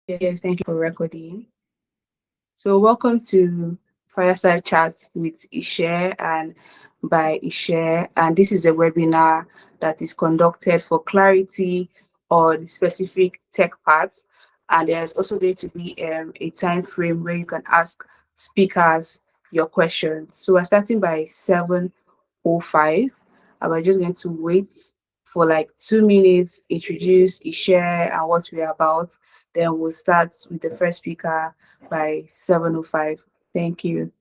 Yes, thank you for recording. So welcome to Fireside Chats with Ishare and by Ishare. And this is a webinar that is conducted for clarity on specific tech parts. And there's also going to be a time frame where you can ask speakers your questions. So we're starting by 7:05. And we're just going to wait for like 2 minutes, introduce, share, and what we're about. Then we'll start with the first speaker by 7:05. Thank you.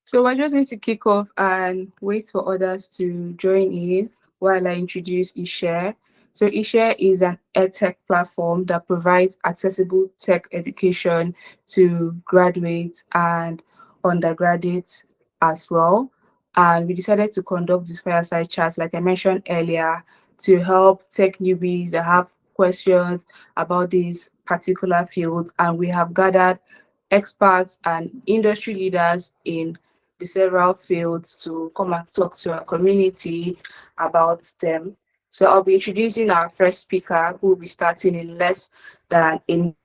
So we're just going to kick off and wait for others to join in while I introduce eShare. So eShare is an EdTech platform that provides accessible tech education to graduates and undergraduates as well. And we decided to conduct this fireside chat, like I mentioned earlier, to help tech newbies that have questions about these particular fields. And we have gathered experts and industry leaders in the several fields to come and talk to our community about them. So I'll be introducing our first speaker who will be starting in less than in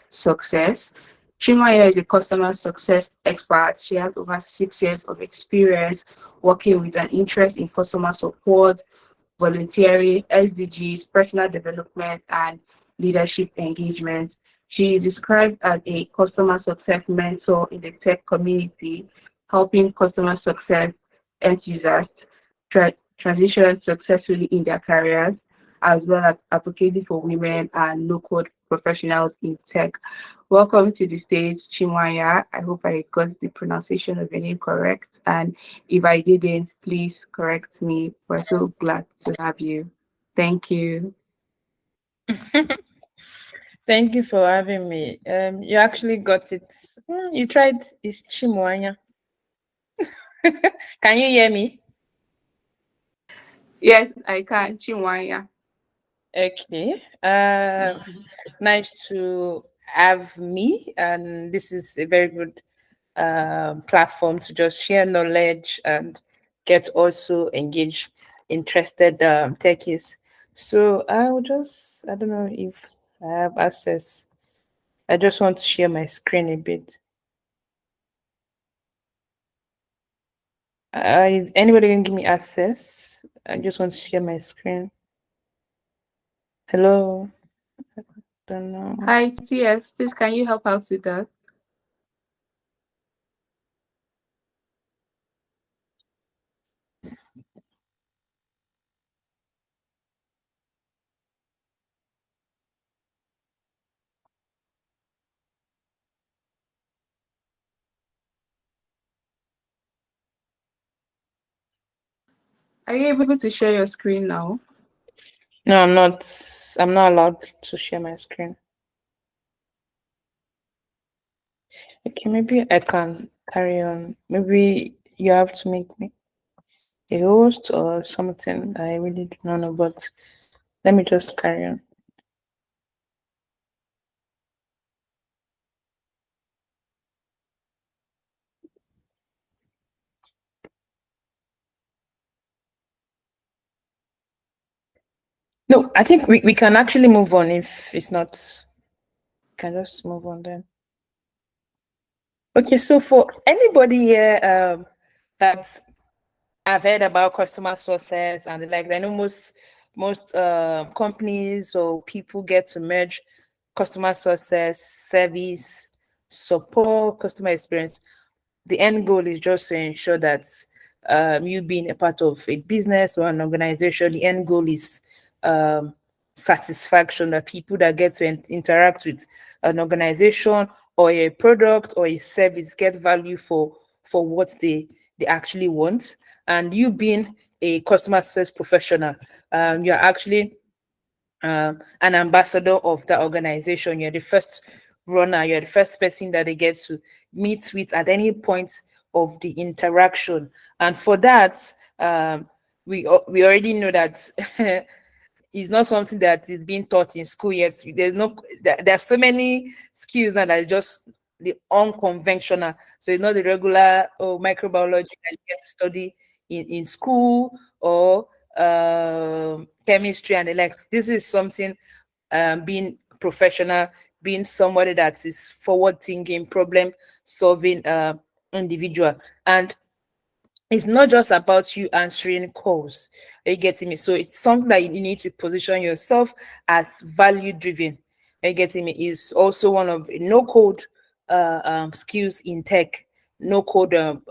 success. Chimaya is a customer success expert. She has over 6 years of experience working with an interest in customer support, volunteering, SDGs, personal development, and leadership engagement. She is described as a customer success mentor in the tech community, helping customer success enthusiasts transition successfully in their careers, as well as advocating for women and low-code professionals in tech. Welcome to the stage, Chinwaya. I hope I got the pronunciation of your name correct. And if I didn't, please correct me. We're so glad to have you. Thank you. Thank you for having me. You actually got it. You tried. It's Chimwanya. Can you hear me? Yes, I can. Chinwaya. Okay. Nice to have me, and this is a very good platform to just share knowledge and get also engage interested techies. So I don't know if I have access. I just want to share my screen a bit. Is anybody gonna give me access? I just want to share my screen. Hello. Don't know. Hi, TS. Please, can you help out with that? Are you able to share your screen now? No, I'm not. I'm not allowed to share my screen. Okay, maybe I can carry on. Maybe you have to make me. a host or something. I really do not know, but let me just carry on. No, I think we can actually move on if it's not. Can just move on then. Okay, so for anybody here that I've heard about customer success and the like, I know most companies or people get to merge customer success, service, support, customer experience. The end goal is just to ensure that you being a part of a business or an organization, the end goal is um, satisfaction, that people that get to interact with an organization or a product or a service get value for what they actually want. And you being a customer success professional, you're actually an ambassador of the organization. You're the first runner, you're the first person that they get to meet with at any point of the interaction. And for that, we already know that it's not something that is being taught in school yet. There are so many skills now that are just the unconventional. So it's not the regular microbiology that you get to study in school or chemistry and the likes. This is something being professional, being somebody that is forward thinking, problem solving individual. And it's not just about you answering calls. Are you getting me? So it's something that you need to position yourself as value driven. Are you getting me? Is also one of no code skills in tech, no code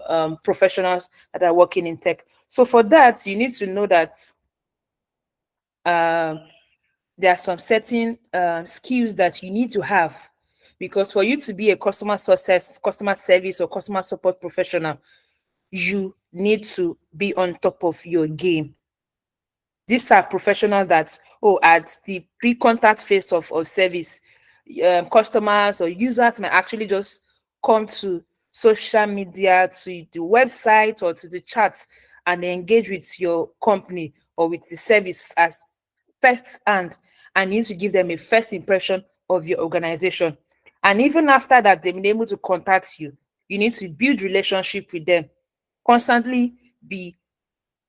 professionals that are working in tech. So for that, you need to know that um, there are some certain skills that you need to have, because for you to be a customer success, customer service, or customer support professional, you need to be on top of your game. These are professionals that, oh, at the pre-contact phase of service, customers or users may actually just come to social media, to the website or to the chat, and engage with your company or with the service as first hand, and you need to give them a first impression of your organization. And even after that, they've been able to contact you, you need to build relationship with them, constantly be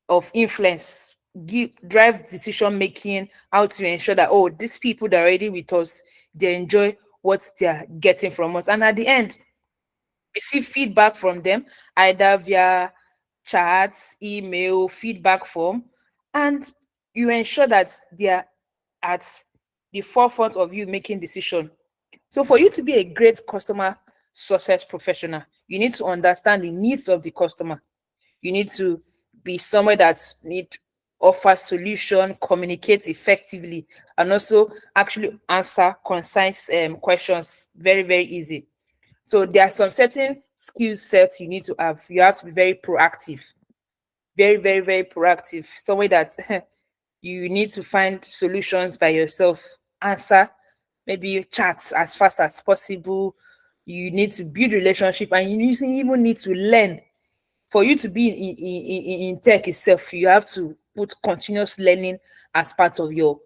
of influence, give drive decision making, how to ensure that, oh, these people that are already with us, they enjoy what they're getting from us. And at the end, receive feedback from them, either via chats, email, feedback form, and you ensure that they are at the forefront of you making decision. So for you to be a great customer success professional, you need to understand the needs of the customer. You need to be somewhere that need offer solution, communicate effectively, and also actually answer concise questions very easy. So there are some certain skill sets you need to have. You have to be very proactive, very proactive. Somewhere that you need to find solutions by yourself, answer maybe chat as fast as possible. You need to build relationship, and you even need to learn. For you to be in tech itself, you have to put continuous learning as part of your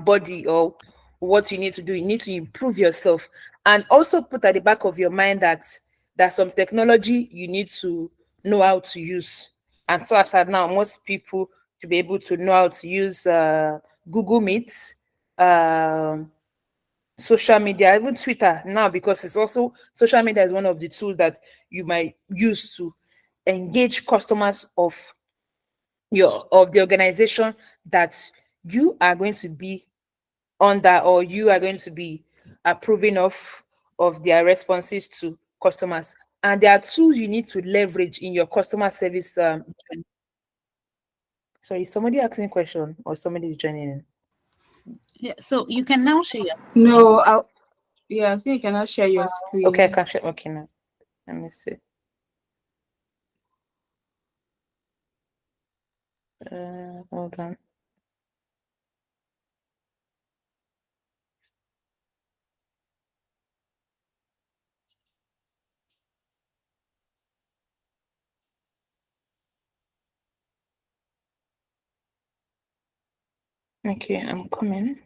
body, or what you need to do. You need to improve yourself, and also put at the back of your mind that there's some technology you need to know how to use. And so as of now, most people to be able to know how to use Google Meet, um social media, even Twitter now, because it's also social media is one of the tools that you might use to engage customers of the organization that you are going to be under, or you are going to be approving of their responses to customers. And there are tools you need to leverage in your customer service journey. Sorry, is somebody asking a question or somebody is joining in? Yeah, so you can now share your screen. No, yeah, I think you cannot share your Okay, I screen. can share. Okay, now let me see. Hold on. Okay, I'm coming.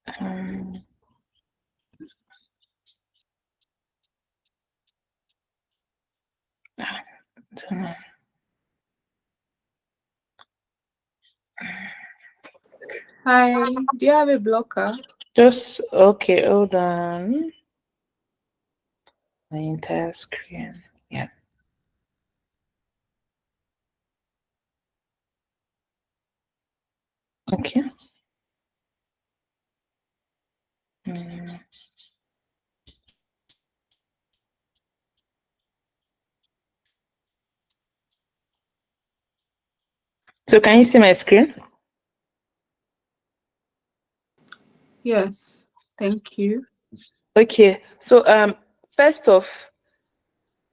I don't know. Hi, do you have a blocker? Just okay, hold on. My entire screen. Yeah. Okay. So can you see my screen? Yes, thank you. Okay. So first off,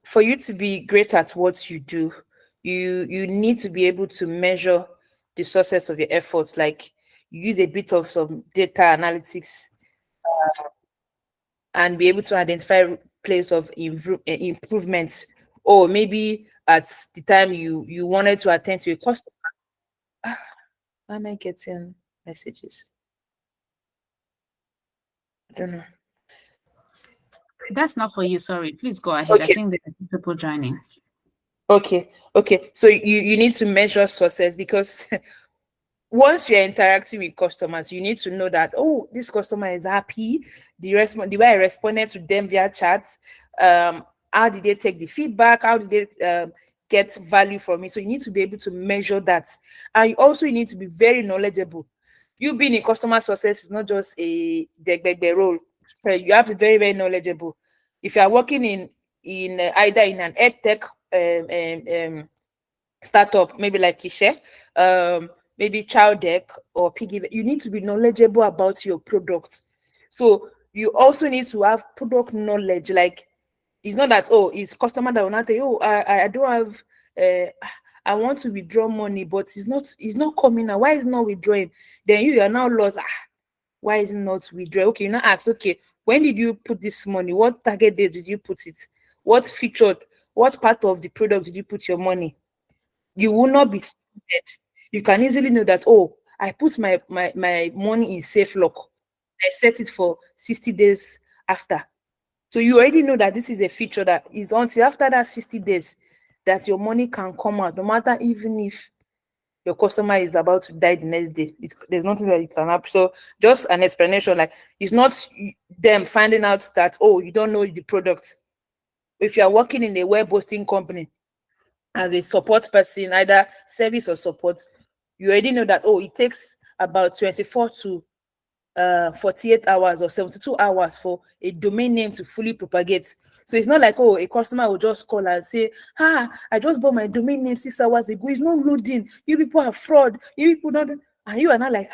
for you to be great at what you do, you need to be able to measure the success of your efforts. Like you use a bit of some data analytics and be able to identify place of improvements. Or maybe at the time you wanted to attend to a customer. Ah, why am I getting messages? I don't know. That's not for you. Sorry. Please go ahead. I Okay. think there are people joining. Okay. So you need to measure success because once you're interacting with customers, you need to know that, oh, this customer is happy. The way I responded to them via chats, how did they take the feedback? How did they get value from it? So you need to be able to measure that. And you need to be very knowledgeable. You being in customer success is not just a degbegbe role. You have to be very, very knowledgeable. If you are working in either in an EdTech startup, maybe like Kishe, maybe Child Deck or Piggy, you need to be knowledgeable about your product. So you also need to have product knowledge. Like it's not that, oh, it's customer that will not say, oh, I don't have I want to withdraw money, but it's not coming now. Why is it not withdrawing? Then you are now lost. Why is it not withdraw? Okay, you now ask, okay, when did you put this money? What target date did you put it? What featured? What part of the product did you put your money? You will not be stupid. You can easily know that, oh, I put my money in safe lock. I set it for 60 days after. So you already know that this is a feature that is until after that 60 days that your money can come out, no matter even if your customer is about to die the next day. There's nothing that you can happen. So just an explanation, like it's not them finding out that, oh, you don't know the product. If you are working in a web hosting company, as a support person, either service or support, you already know that, oh, it takes about 24 to 48 hours or 72 hours for a domain name to fully propagate. So it's not like, oh, a customer will just call and say, I just bought my domain name 6 hours ago. It's not loading. You people are fraud. You people don't. And you are not like,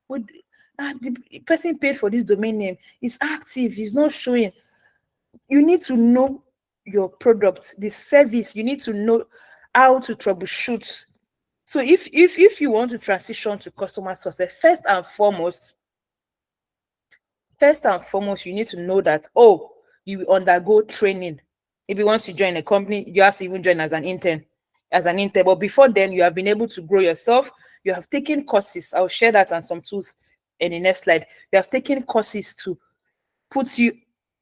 the person paid for this domain name. It's active. It's not showing. You need to know your product, the service. You need to know how to troubleshoot. So if you want to transition to customer success, first and foremost, you need to know that, oh, you will undergo training. Maybe once you join a company, you have to even join as an intern. But before then, you have been able to grow yourself. You have taken courses. I'll share that and some tools in the next slide. You have taken courses to put you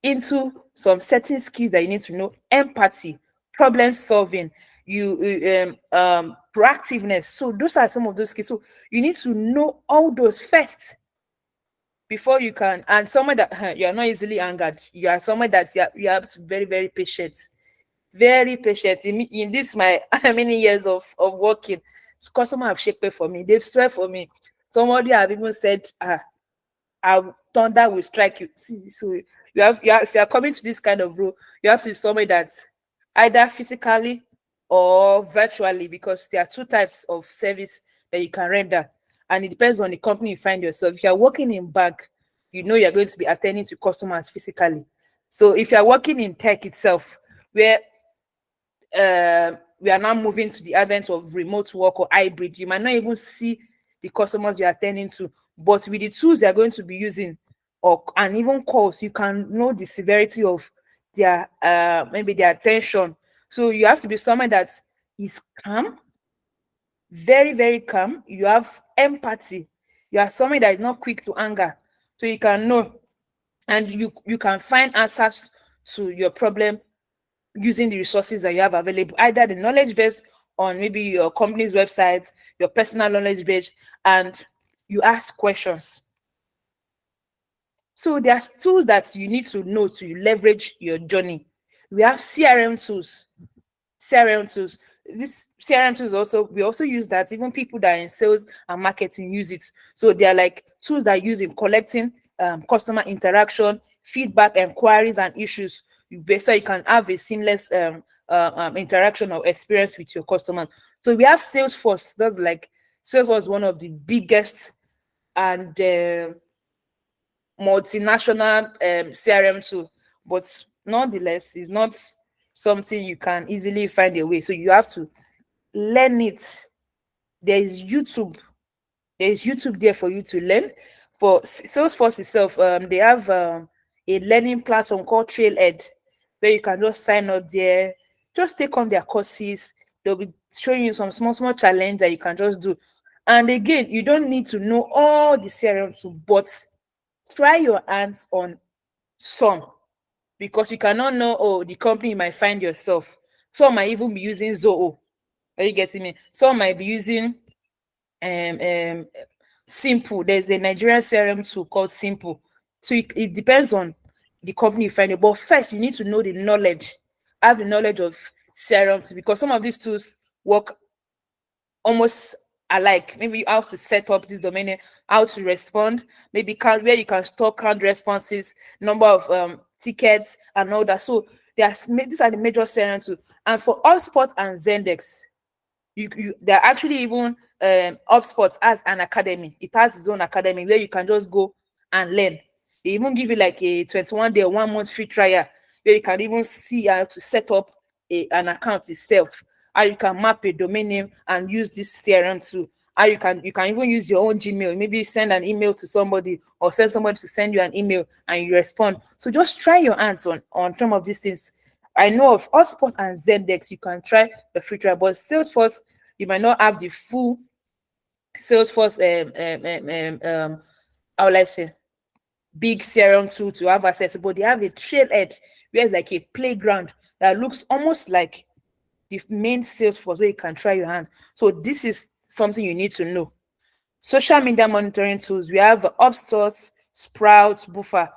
into some certain skills that you need to know: empathy, problem solving, proactiveness. So those are some of those skills. So you need to know all those first before you can. And someone that you are not easily angered. You are someone that you have to be very, very patient. Very patient. In this my how many years of working, customer have shaped for me. They've swear for me. Somebody have even said, our thunder will strike you. See, so if you are coming to this kind of role, you have to be somebody that's either physically or virtually, because there are two types of service that you can render, and it depends on the company you find yourself. If you are working in bank, you know you're going to be attending to customers physically. So if you are working in tech itself, where we are now moving to the advent of remote work or hybrid, you might not even see the customers you're attending to, but with the tools you're going to be using, and even calls, you can know the severity of their maybe their attention. So you have to be someone that is calm, very, very calm. You have empathy. You are someone that is not quick to anger. So you can know, and you can find answers to your problem using the resources that you have available, either the knowledge base on maybe your company's website, your personal knowledge base, and you ask questions. So there are tools that you need to know to leverage your journey. We have CRM tools. CRM tools. This CRM tools also, we also use that. Even people that are in sales and marketing use it. So they are like tools that are used in collecting customer interaction, feedback, inquiries, and issues. So you can have a seamless interaction or experience with your customers. So we have Salesforce. That's like Salesforce is one of the biggest and multinational CRM tool, but nonetheless, it's not something you can easily find a way. So you have to learn it. There is YouTube. There is YouTube there for you to learn. For Salesforce itself, they have a learning platform called Trailhead, where you can just sign up there, just take on their courses. They'll be showing you some small challenge that you can just do. And again, you don't need to know all the CRM tools, but try your hands on some, because you cannot know, oh, the company you might find yourself. Some might even be using Zoho. Are you getting me? Some might be using um Simple. There's a Nigerian CRM tool called Simple. So it depends on the company you find it. But first, you need to know the knowledge, have the knowledge of CRM too, because some of these tools work almost alike. Maybe how to set up this domain name, how to respond, maybe count where you can store count responses, number of tickets, and all that. So these are the major CRM tools. And for HubSpot and Zendex, they're actually even HubSpot as an academy. It has its own academy where you can just go and learn. They even give you like a 21-day, 1 month free trial where you can even see how to set up an account itself, how you can map a domain name and use this CRM tool. How you can even use your own Gmail. Maybe send an email to somebody or send somebody to send you an email and you respond. So just try your hands on some of these things. I know of HubSpot and Zendex, you can try the free trial, but Salesforce, you might not have the full Salesforce how will I say, big CRM tool to have access, but they have a Trailhead where it's like a playground that looks almost like the main Salesforce where you can try your hand. So this is something you need to know. Social media monitoring tools, we have Upstarts, Sprouts, Buffer.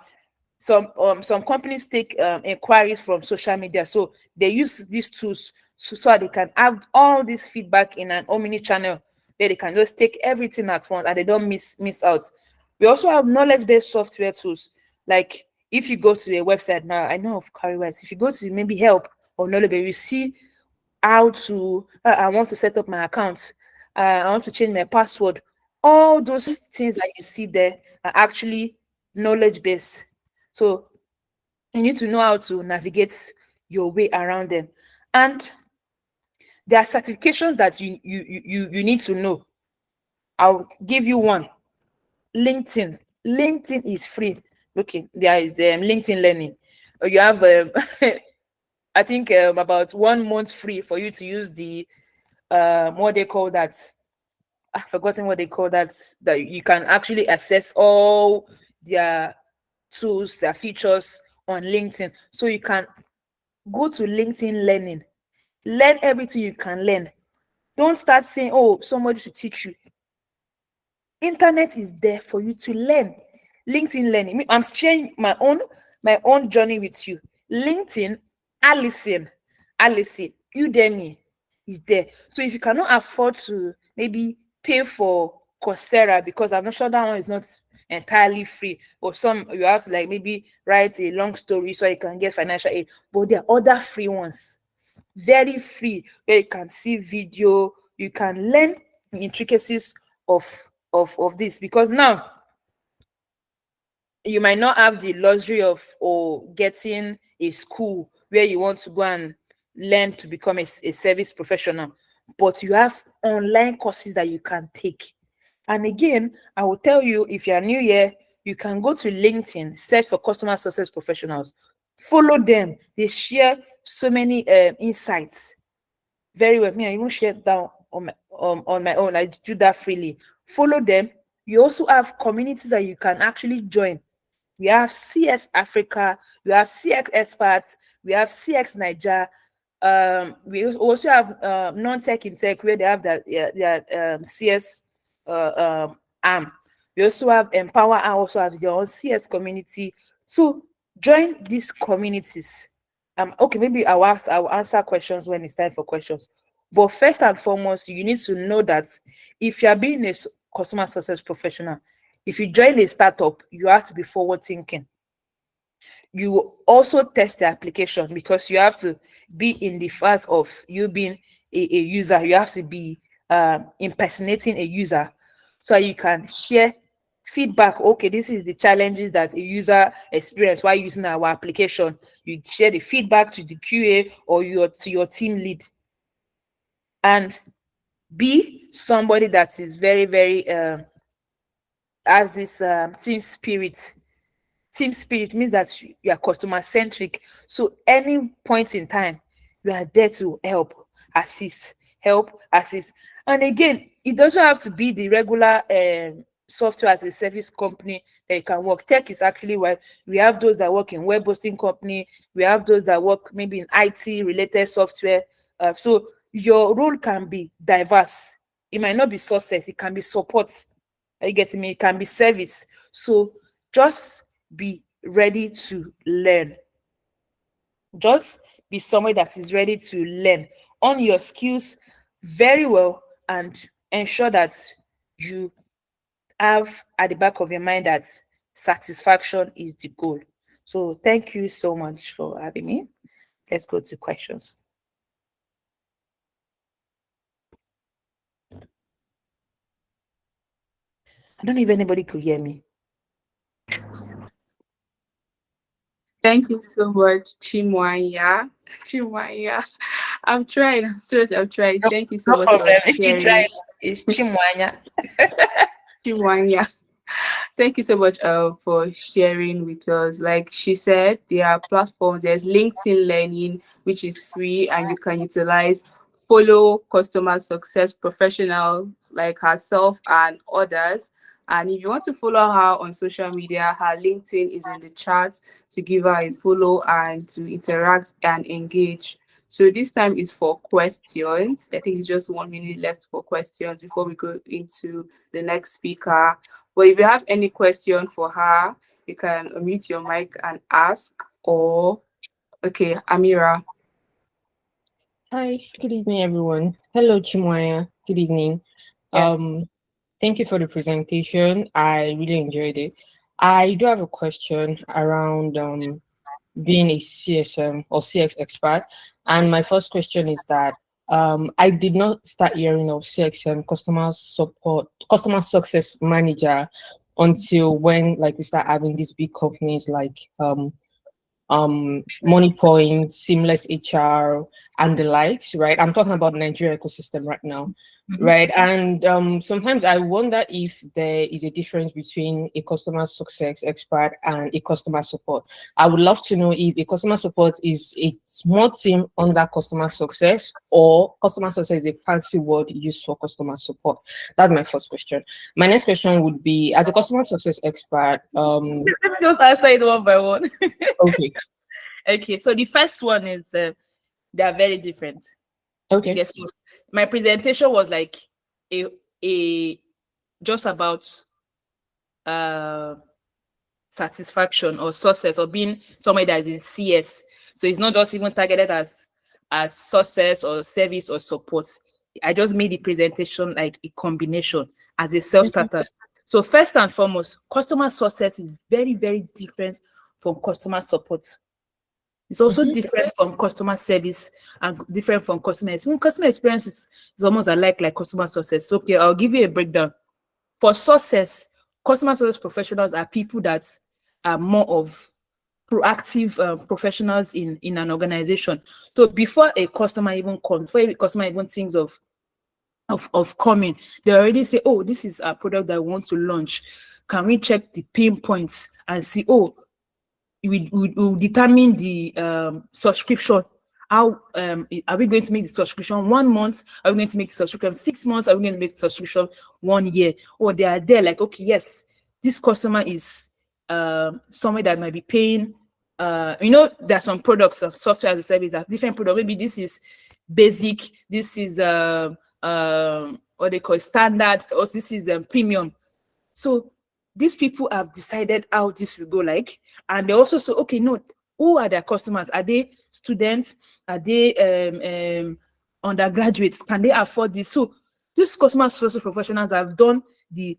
Some companies take inquiries from social media, so they use these tools so they can have all this feedback in an omni channel where they can just take everything at once and they don't miss out. We also have knowledge-based software tools. Like if you go to a website now, I know of CareerWise, if you go to maybe help or knowledge, you see how to I want to set up my account, I want to change my password. All those things that you see there are actually knowledge-based. So you need to know how to navigate your way around them. And there are certifications that you need to know. I'll give you one. LinkedIn. LinkedIn is free. Okay, there is LinkedIn Learning. You have I think about 1 month free for you to use the what they call that. I've forgotten what they call that. That you can actually access all their tools, their features on LinkedIn. So you can go to LinkedIn Learning, learn everything you can learn. Don't start saying, oh, somebody should teach you. Internet is there for you to learn. LinkedIn Learning. I'm sharing my own journey with you. LinkedIn, Allison, Udemy is there. So if you cannot afford to maybe pay for Coursera, because I'm not sure that one is not entirely free, or some you have to like maybe write a long story so you can get financial aid, but there are other free ones, very free, where you can see video, you can learn the intricacies of this, because now you might not have the luxury of or getting a school where you want to go and learn to become a service professional, but you have online courses that you can take. And again, I will tell you, if you're new here, you can go to LinkedIn, search for customer success professionals, follow them. They share so many insights very well. Me, I even share down on my own. I do that freely. Follow them. You also have communities that you can actually join. We have CS Africa, we have CX experts, we have CX Niger. We also have non-tech in tech, where they have their CS arm. We also have Empower, and also have their own CS community. So join these communities. Okay, maybe I'll answer questions when it's time for questions. But first and foremost, you need to know that if you are being a customer success professional, if you join a startup, you have to be forward thinking. You will also test the application, because you have to be in the phase of you being a user. You have to be impersonating a user, so you can share feedback. Okay, this is the challenges that a user experience while using our application. You share the feedback to the QA or to your team lead, and be somebody that is very, very has this team spirit. Team spirit means that you are customer centric. So any point in time, you are there to help, assist. And again, it doesn't have to be the regular software as a service company that you can work. Tech is actually why we have those that work in web hosting company. We have those that work maybe in IT related software. So your role can be diverse. It might not be success. It can be support. Are you getting me? It can be service. So just be ready to learn. Just be someone that is ready to learn on your skills very well, and ensure that you have at the back of your mind that satisfaction is the goal. So thank you so much for having me. Let's go to questions. I don't know if anybody could hear me. Thank you so much, Chimwanya. Chimwanya. I'm trying. I'm seriously, I'm trying. Thank you so much for If you try sharing. it's Chimwanya. Chimwanya. Thank you so much for sharing with us. Like she said, there are platforms. There's LinkedIn Learning, which is free, and you can utilize, follow customer success professionals like herself and others. And if you want to follow her on social media, her LinkedIn is in the chat to give her a follow and to interact and engage. So this time is for questions. I think it's just 1 minute left for questions before we go into the next speaker. But if you have any question for her, you can unmute your mic and ask. Or, okay, Amira. Hi, good evening, everyone. Hello, Chimwaya. Good evening. Yeah. Thank you for the presentation. I really enjoyed it. I do have a question around being a CSM or CX expert. And my first question is that I did not start hearing of CXM, customer success manager, until when like we start having these big companies like MoneyPoint, Seamless HR, and the likes, right? I'm talking about Nigeria ecosystem right now, right? And sometimes I wonder if there is a difference between a customer success expert and a customer support. I would love to know if a customer support is a small team under customer success, or customer success is a fancy word used for customer support. That's my first question. My next question would be, as a customer success expert, Let me just answer it one by one. okay. Okay, so the first one is they are very different. Okay. Yes, so my presentation was like a just about satisfaction or success, or being somebody that is in CS. So it's not just even targeted as success or service or support. I just made the presentation like a combination as a self-starter. So first and foremost, customer success is very, very different from customer support. It's also different from customer service and different from customer experience. Customer experience is almost alike like customer success. Okay, I'll give you a breakdown. For success, customer service professionals are people that are more of proactive professionals in an organization. So before a customer even comes, before a customer even thinks of coming, they already say, oh, this is a product that I want to launch. can we check the pain points and see, oh, we will determine the subscription. How are we going to make the subscription 1 month? Are we going to make the subscription 6 months? Are we going to make the subscription 1 year? Or they are there like, okay, yes, this customer is somewhere that might be paying. You know, there are some products of software as a service that different products. Maybe this is basic, this is what they call standard, or this is premium. So these people have decided how this will go like, and they also say, okay, no, who are their customers? Are they students? Are they undergraduates? Can they afford this? So these customer service professionals have done the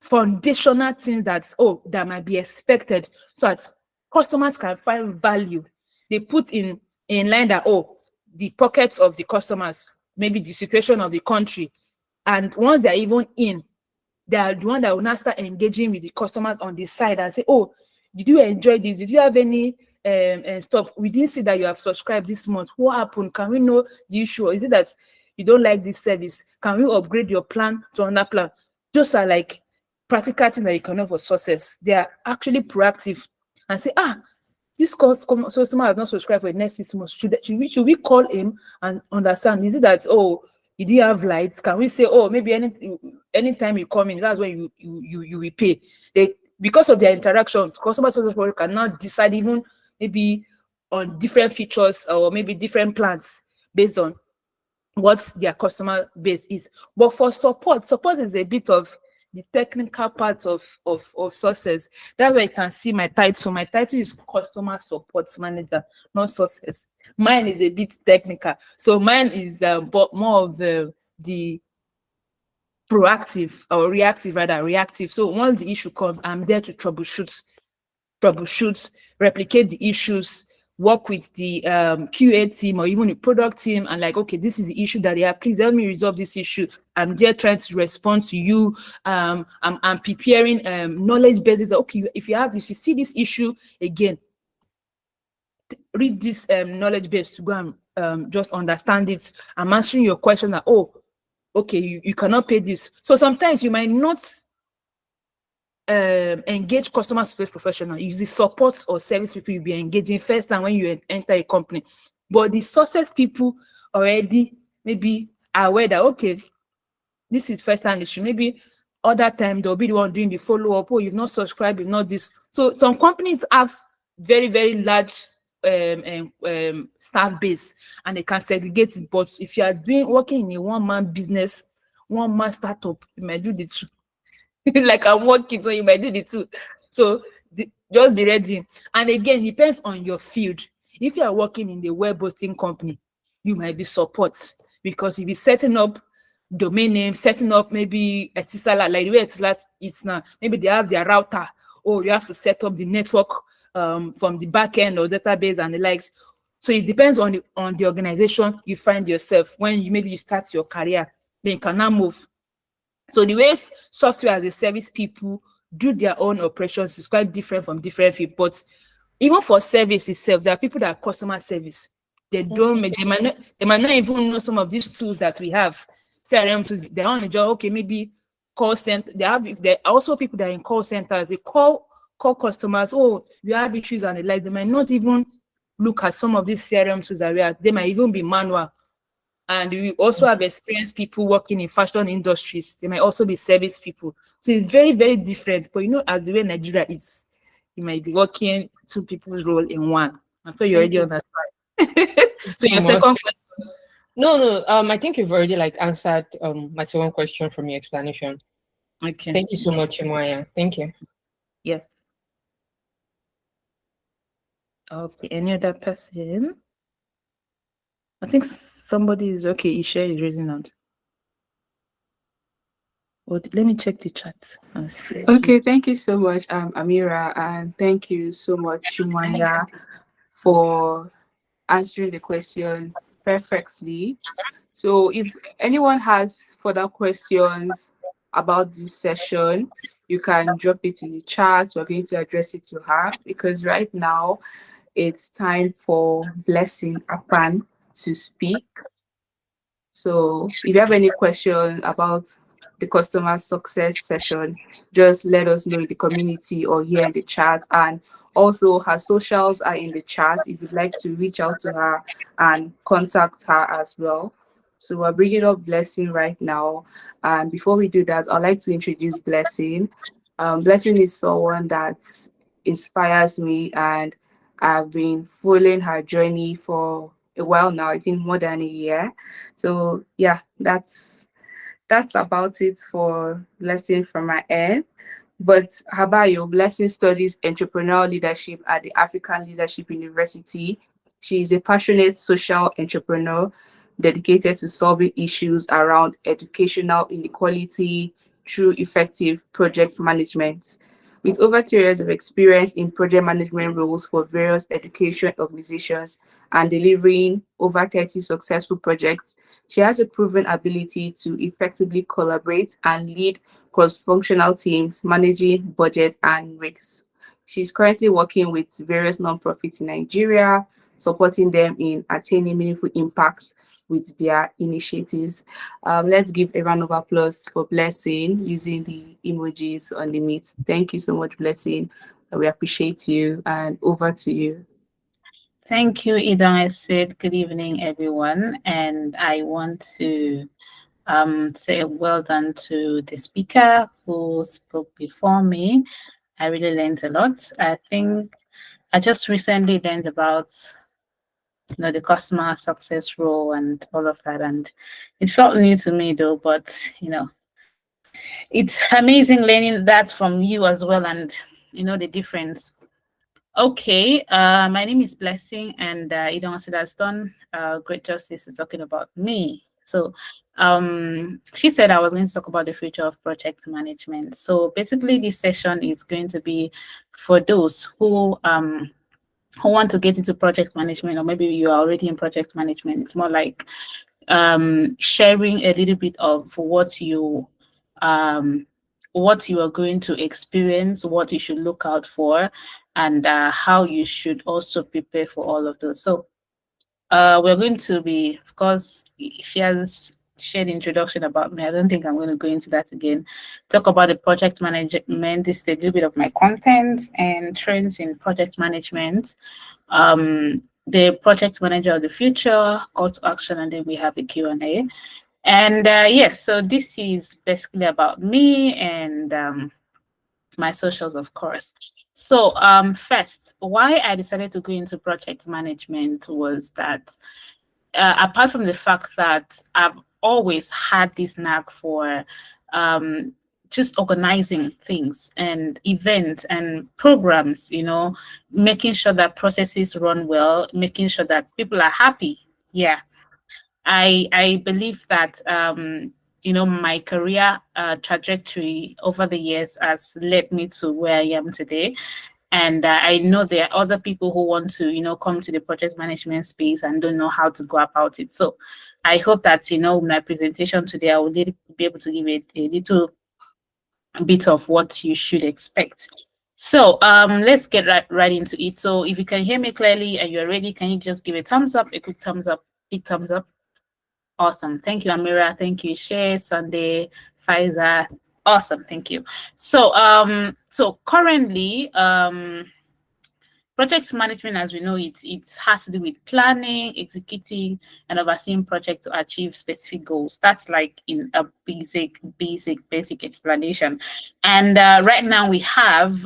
foundational things that might be expected, so that customers can find value. They put in line that, the pockets of the customers, maybe the situation of the country, and once they're even in, they are the one that will now start engaging with the customers on the side and say, oh, did you enjoy this? Did you have any stuff? We didn't see that you have subscribed this month. What happened? Can we know the issue? Or is it that you don't like this service? Can we upgrade your plan to another plan? Those are like practical things that you can know for success. They are actually proactive and say, this customer has not subscribed for the next 6 months. Should we call him and understand? Is it that, he didn't have lights? Can we say, maybe anytime you come in, that's when you will pay? Because of their interaction, customer service cannot decide even maybe on different features or maybe different plans based on what their customer base is. But for support is a bit of the technical part of success. That's why you can see my title. My title is Customer Support Manager, not success. Mine is a bit technical. So mine is but more of the proactive or reactive, rather reactive. So once the issue comes, I'm there to troubleshoot, replicate the issues, work with the QA team or even the product team, and like, okay, this is the issue that they have. Please help me resolve this issue. I'm there trying to respond to you. I'm preparing knowledge bases. Okay, if you have this, you see this issue again, read this knowledge base to go and just understand it. I'm answering your question that, okay, you cannot pay this. So sometimes you might not engage customer service professional. Use the support or service people you'll be engaging first time when you enter a company. But the success people already maybe are aware that, okay, this is first time issue. Maybe other time they'll be the one doing the follow-up. You've not subscribed, you've not this. So some companies have very, very large staff base and they can segregate it. But if you are working in a one-man business, one-man startup, you might do the two. Like I'm working, so you might do the two. So just be ready. And again, depends on your field. If you are working in the web hosting company, you might be support, because you'll be setting up domain name, setting up maybe a Tisala, like the way it's now. Maybe they have their router, or you have to set up the network from the back end or database and the likes. So it depends on the organization you find yourself. When you start your career, then you can now move. So the way software as a service people do their own operations is quite different from different people. But even for service itself, there are people that are customer service. They might not even know some of these tools that we have. CRM tools, they're on the job. Okay, maybe call center. There are also people that are in call centers. They call customers. You have issues and the like. They might not even look at some of these CRM tools that we have. They might even be manual. And we also have experienced people working in fashion industries. They might also be service people. So it's very, very different. But as the way Nigeria is, you might be working 2 people's role in one. I'm sure you already understand. So your second question. No. I think you've already answered my second question from your explanation. Okay. Thank you so much, Imaya. Thank you. Yeah. Okay. Any other person? I think somebody is okay. Isha is raising hand. Let me check the chat and see. Okay, thank you so much, Amira, and thank you so much, Shumaya, for answering the question perfectly. So if anyone has further questions about this session, you can drop it in the chat. We're going to address it to her, because right now it's time for Blessing Akpan to speak. So if you have any question about the customer success session, just let us know in the community or here in the chat. And also her socials are in the chat if you'd like to reach out to her and contact her as well. So we're bringing up Blessing right now. And before we do that, I'd like to introduce Blessing. Blessing is someone that inspires me, and I've been following her journey for a while now. I think more than a year. So yeah, that's about it for Blessing from my end. But Habayo, Blessing studies entrepreneurial leadership at the African Leadership University. She is a passionate social entrepreneur dedicated to solving issues around educational inequality through effective project management. With over 3 years of experience in project management roles for various education organizations and delivering over 30 successful projects, she has a proven ability to effectively collaborate and lead cross-functional teams, managing budget and risks. She's currently working with various nonprofits in Nigeria, supporting them in attaining meaningful impact with their initiatives. Let's give a round of applause for Blessing using the emojis on the meet. Thank you so much, Blessing. We appreciate you, and over to you. Thank you, Idongesit. Good evening, everyone. And I want to say well done to the speaker who spoke before me. I really learned a lot. I think I just recently learned about the customer success role and all of that, and it felt new to me though. But it's amazing learning that from you as well, and the difference. Okay, my name is Blessing, and Idongesit has done great justice to talking about me. So she said I was going to talk about the future of project management. So basically this session is going to be for those who want to get into project management, or maybe you are already in project management. It's more like sharing a little bit of what you are going to experience, what you should look out for, and how you should also prepare for all of those. So we're going to be, of course, she has shared introduction about me. I don't think I'm going to go into that again. Talk about the project management. This is a little bit of my content and trends in project management. The project manager of the future, call to action, and then we have a Q&A. And yes, so this is basically about me and my socials, of course. So first, why I decided to go into project management was that apart from the fact that I've always had this knack for just organizing things and events and programs, making sure that processes run well, making sure that people are happy. Yeah. I believe that my career trajectory over the years has led me to where I am today. And I know there are other people who want to, come to the project management space and don't know how to go about it. So I hope that, my presentation today, I will be able to give it a little bit of what you should expect. So let's get right into it. So if you can hear me clearly and you're ready, can you just give a thumbs up, a quick thumbs up, big thumbs up? Awesome. Thank you, Amira. Thank you, Shay, Sunday, Pfizer. Awesome. Thank you. So so currently project management, as we know, it has to do with planning, executing, and overseeing projects to achieve specific goals. That's like in a basic explanation. And right now we have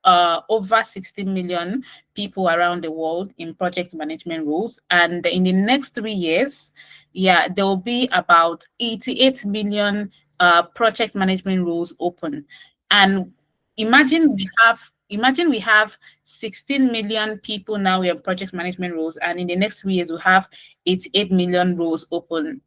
over 60 million people around the world in project management roles. And in the next 3 years, there will be about 88 million project management roles open. And imagine we have 16 million people now in project management roles, and in the next 3 years, we'll have 88 million roles open.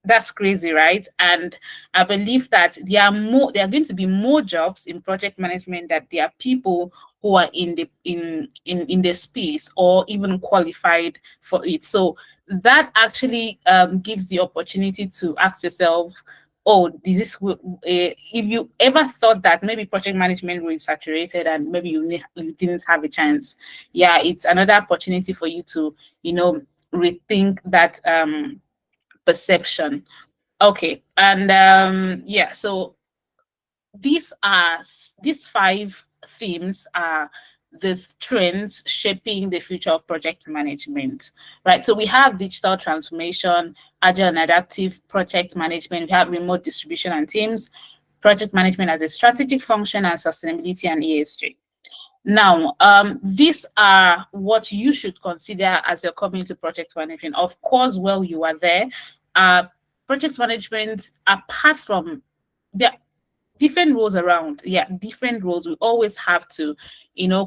That's crazy, right? And I believe that there are going to be more jobs in project management, that there are people who are in the space or even qualified for it. So that actually gives the opportunity to ask yourself, if you ever thought that maybe project management was saturated and maybe you didn't have a chance, it's another opportunity for you to rethink that perception. Okay, and yeah, so these 5 themes are the trends shaping the future of project management, right? So we have digital transformation, agile and adaptive project management, we have remote distribution and teams, project management as a strategic function, and sustainability and ESG. Now, these are what you should consider as you're coming to project management. Of course, while you are there, project management, apart from the different roles around, yeah, different roles, we always have to,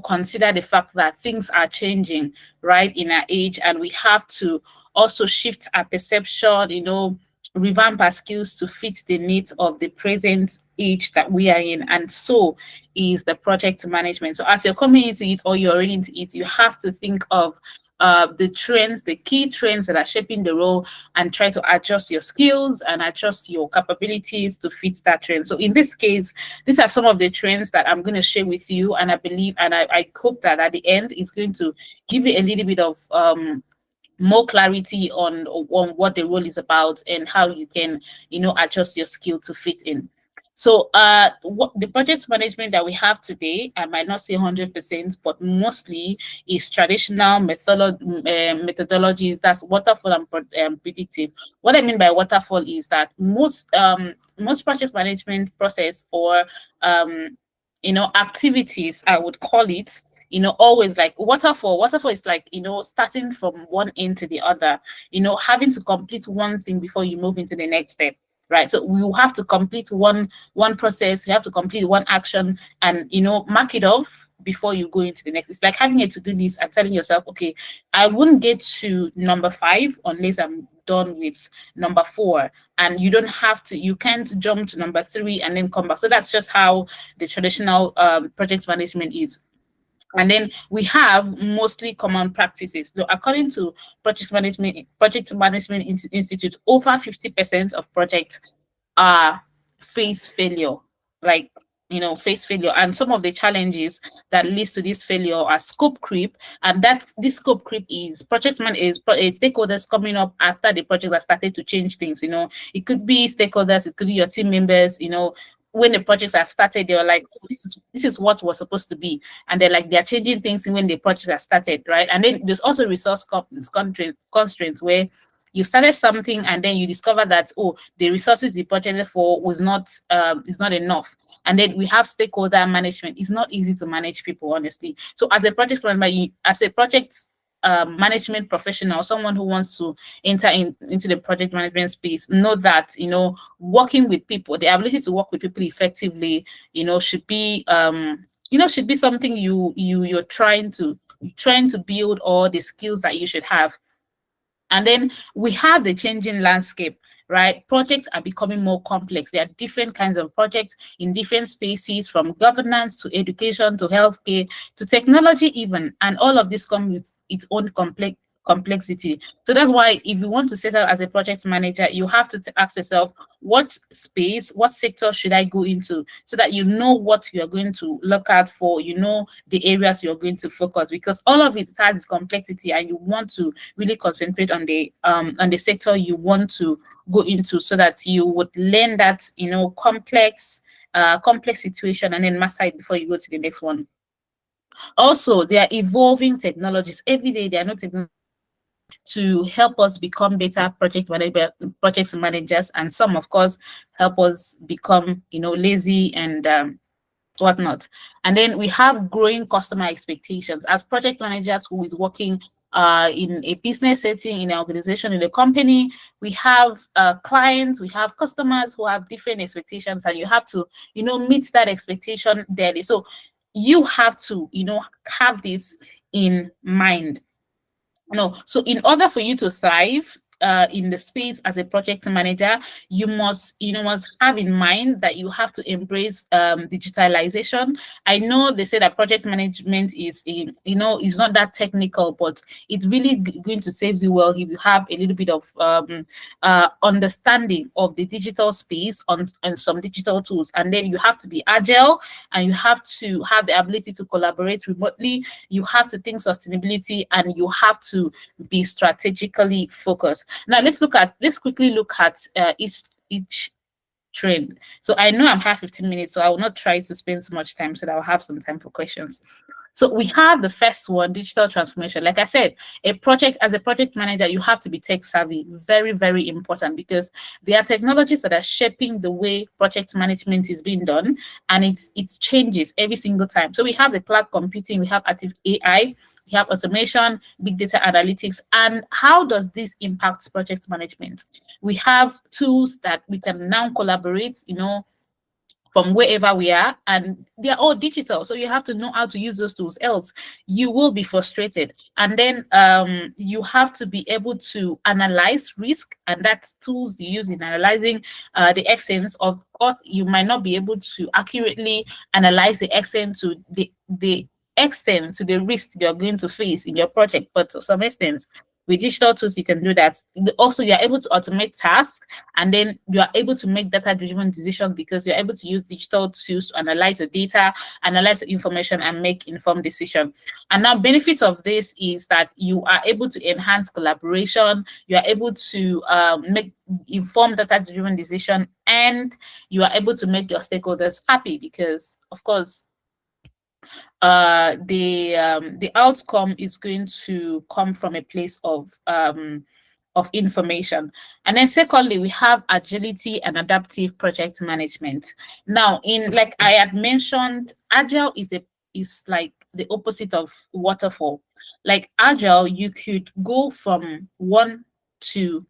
consider the fact that things are changing, right, in our age, and we have to also shift our perception, revamp our skills to fit the needs of the present age that we are in. And so is the project management. So as you're coming into it or you're already into it, you have to think of the trends, the key trends that are shaping the role, and try to adjust your skills and adjust your capabilities to fit that trend. So in this case, these are some of the trends that I'm going to share with you, and I believe and I hope that at the end it's going to give you a little bit of more clarity on what the role is about and how you can adjust your skill to fit in. So what the project management that we have today, I might not say 100%, but mostly is traditional methodologies. That's waterfall and predictive. What I mean by waterfall is that most project management process or activities, I would call it, always like waterfall. Waterfall is like, starting from one end to the other, having to complete one thing before you move into the next step. Right. So we will have to complete one process, we have to complete one action and mark it off before you go into the next. It's like having a to-do list and telling yourself, okay, I wouldn't get to number 5 unless I'm done with number 4. And you can't jump to number 3 and then come back. So that's just how the traditional project management is. And then we have mostly common practices. So according to Project Management Institute, over 50% of projects face failure, face failure. And some of the challenges that leads to this failure are scope creep. And this scope creep is stakeholders coming up after the project has started to change things. It could be stakeholders, it could be your team members, when the projects have started, they were like, oh, this is what was supposed to be. And they're changing things when the project has started, right? And then there's also resource constraints where you started something and then you discover that, oh, the resources you budgeted for is not enough. And then we have stakeholder management. It's not easy to manage people, honestly. So as a project management professional, someone who wants to enter into the project management space, know that working with people, the ability to work with people effectively, should be something you're trying to build, all the skills that you should have. And then we have the changing landscape, right? Projects are becoming more complex. There are different kinds of projects in different spaces, from governance to education to healthcare to technology even. And all of this comes with its own complexity. So that's why if you want to set out as a project manager, you have to ask yourself, what space, what sector should I go into, so that you know what you are going to look out for, the areas you're going to focus, because all of it has its complexity and you want to really concentrate on the sector you want to go into, so that you would learn that complex situation and then master it before you go to the next one. Also, there are evolving technologies every day. There are no technologies to help us become better project managers, and some, of course, help us become lazy and whatnot. And then we have growing customer expectations. As project managers who is working in a business setting, in an organization, in a company, we have clients, we have customers who have different expectations, and you have to meet that expectation daily. So you have to have this in mind. So in order for you to thrive in the space as a project manager, you must have in mind that you have to embrace digitalization. I know they say that project management is is not that technical, but it's really going to serve you well if you have a little bit of understanding of the digital space and some digital tools. And then you have to be agile, and you have to have the ability to collaborate remotely. You have to think sustainability, and you have to be strategically focused. Now let's quickly look at each each trend. So I know I'm half 15 minutes, so I will not try to spend so much time so that I'll have some time for questions. So we have the first one, digital transformation. Like I said, as a project manager, you have to be tech savvy. Very, very important, because there are technologies that are shaping the way project management is being done, and it changes every single time. So we have the cloud computing, we have active AI, we have automation, big data analytics. And how does this impact project management? We have tools that we can now collaborate, from wherever we are, and they're all digital. So you have to know how to use those tools, else you will be frustrated. And then you have to be able to analyze risk, and that's tools you use in analyzing the extent. Of course, you might not be able to accurately analyze the extent to the extent to the risk you're going to face in your project, but to some extent with digital tools you can do that. Also, you're able to automate tasks, and then you are able to make data-driven decisions, because you're able to use digital tools to analyze the data, analyze the information, and make informed decisions. And now, benefits of this is that you are able to enhance collaboration, you are able to make informed data-driven decision, and you are able to make your stakeholders happy, because of course the outcome is going to come from a place of information. And then secondly, we have agility and adaptive project management. Now, in, like I had mentioned, agile is like the opposite of waterfall. Like agile, you could go from 1 to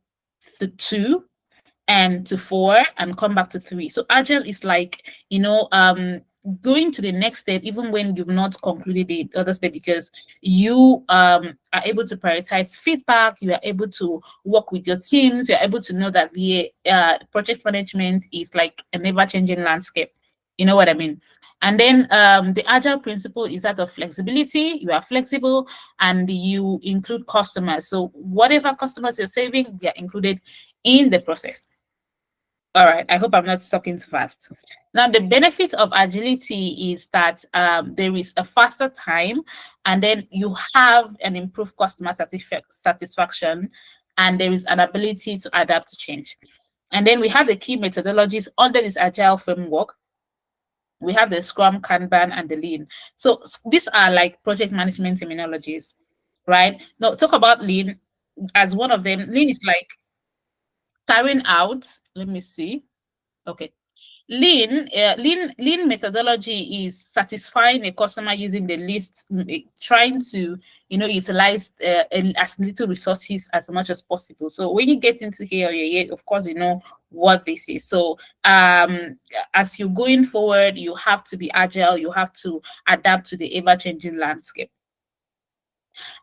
2 and to 4 and come back to 3. So agile is like, going to the next step even when you've not concluded the other step, because you are able to prioritize feedback, you are able to work with your teams, you're able to know that the project management is like an ever-changing landscape. You know what I mean? And then the agile principle is that of flexibility. You are flexible, and you include customers. So whatever customers you're saving, they are included in the process. All right, I hope I'm not talking too fast. Now, the benefit of agility is that there is a faster time, and then you have an improved customer satisfaction, and there is an ability to adapt to change. And then we have the key methodologies under this agile framework. We have the Scrum, Kanban, and the Lean. So these are like project management terminologies, right? Now, talk about Lean as one of them. Lean is like carrying out, let me see. Okay. Lean methodology is satisfying a customer using the least, trying to utilize as little resources as much as possible. So when you get into here, of course you know what this is. So as you're going forward, you have to be agile, you have to adapt to the ever-changing landscape.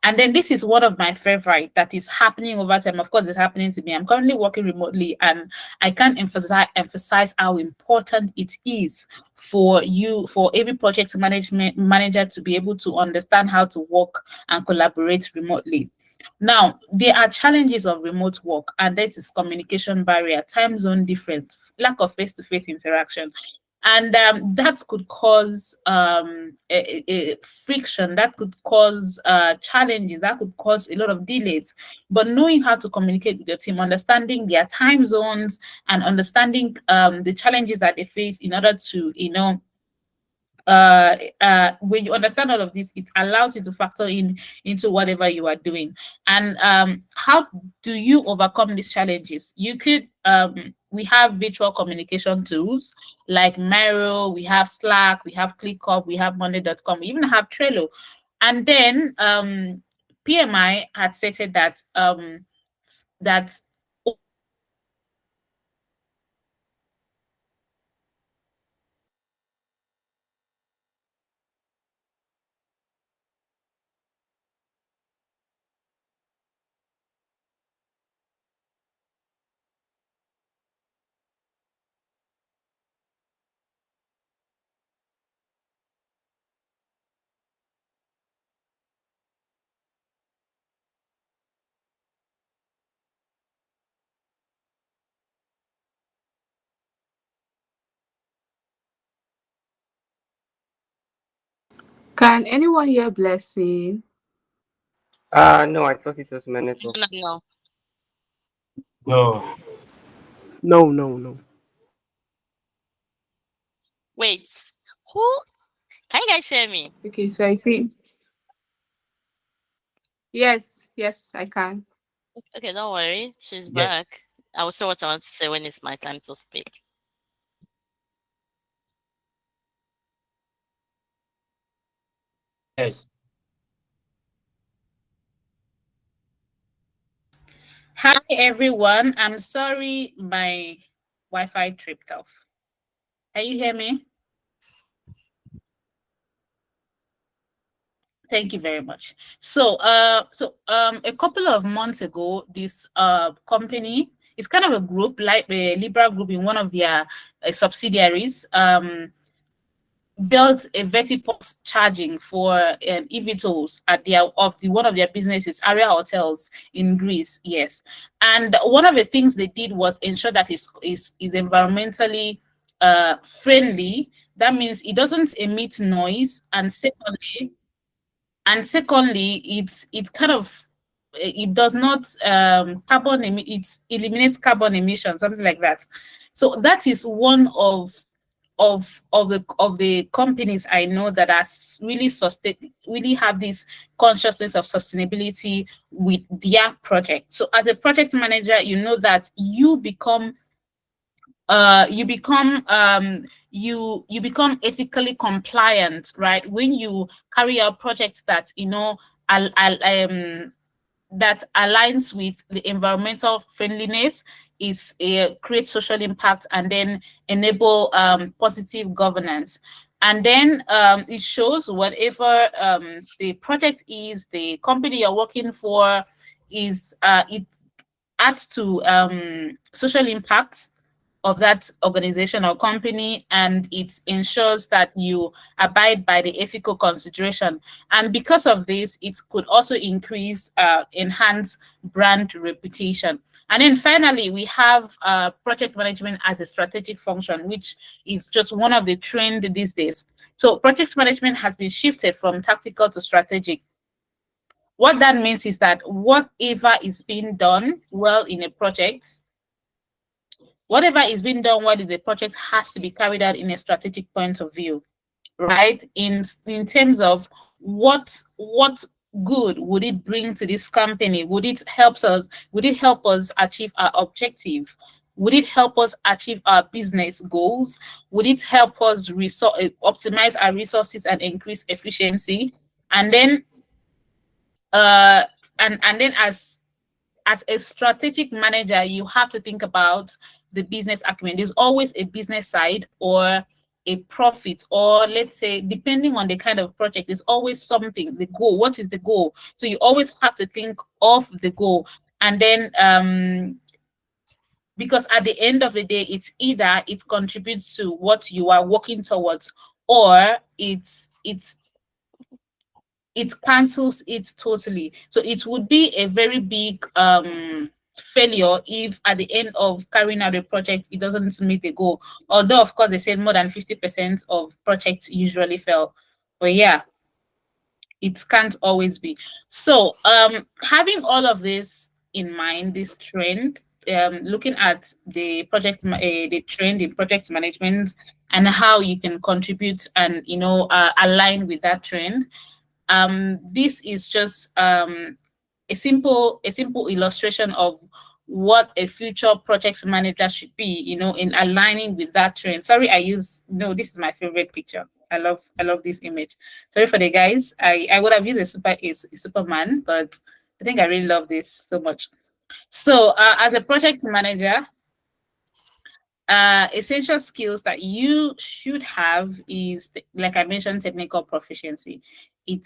And then this is one of my favorite that is happening over time. Of course, it's happening to me. I'm currently working remotely, and I can't emphasize how important it is for every project manager to be able to understand how to work and collaborate remotely. Now, there are challenges of remote work, and that is communication barrier, time zone difference, lack of face-to-face interaction. And that could cause a friction, that could cause challenges, that could cause a lot of delays. But knowing how to communicate with your team, understanding their time zones, and understanding the challenges that they face in order to, when you understand all of this, it allows you to factor into whatever you are doing. And how do you overcome these challenges? You could we have virtual communication tools like Miro, we have Slack, we have ClickUp, we have Monday.com, we even have Trello. And then PMI had stated that that Can anyone hear Blessing? No, I thought it was my network. No. No. No, no, no. Wait, who? Can you guys hear me? Okay, so I see. Yes, yes, I can. Okay, don't worry. She's Yes. back. I will say what I want to say when it's my time to speak. Yes. Hi everyone. I'm sorry my Wi-Fi tripped off. Can you hear me? Thank you very much. So a couple of months ago, this company, it's kind of a group, like a liberal group in one of their subsidiaries, built a vertiport charging for eVTOLs at one of their businesses, area hotels in Greece. Yes, and one of the things they did was ensure that is environmentally friendly. That means it doesn't emit noise, and secondly, it kind of it does not it eliminates carbon emissions, something like that. So that is one of the companies I know that are really have this consciousness of sustainability with their project. So as a project manager, you know that you become you become ethically compliant, right, when you carry out projects that that aligns with the environmental friendliness, is create social impact, and then enable positive governance. And then it shows whatever the project is, the company you're working for is, it adds to social impact of that organization or company, and it ensures that you abide by the ethical consideration. And because of this, it could also enhance brand reputation. And then finally, we have project management as a strategic function, which is just one of the trend these days. So project management has been shifted from tactical to strategic. What that means is that whatever is being done well in a project, whatever is being done well in the project has to be carried out in a strategic point of view, right? In terms of what good would it bring to this company? Would it help us achieve our objective? Would it help us achieve our business goals? Would it help us optimize our resources and increase efficiency? And then as a strategic manager, you have to think about the business acumen. There's always a business side or a profit, or let's say, depending on the kind of project, there's always something, the goal. What is the goal? So you always have to think of the goal. And then because at the end of the day, it's either it contributes to what you are working towards, or it cancels it totally. So it would be a very big failure if at the end of carrying out a project, it doesn't meet the goal. Although, of course, they said more than 50% of projects usually fail. But yeah, it can't always be. So having all of this in mind, this trend, looking at the the trend in project management and how you can contribute and align with that trend. This is just a simple illustration of what a future project manager should be, in aligning with that trend. Sorry, this is my favorite picture. I love this image. Sorry for the guys. I would have used a Superman, but I think I really love this so much. So as a project manager, essential skills that you should have is, like I mentioned, technical proficiency.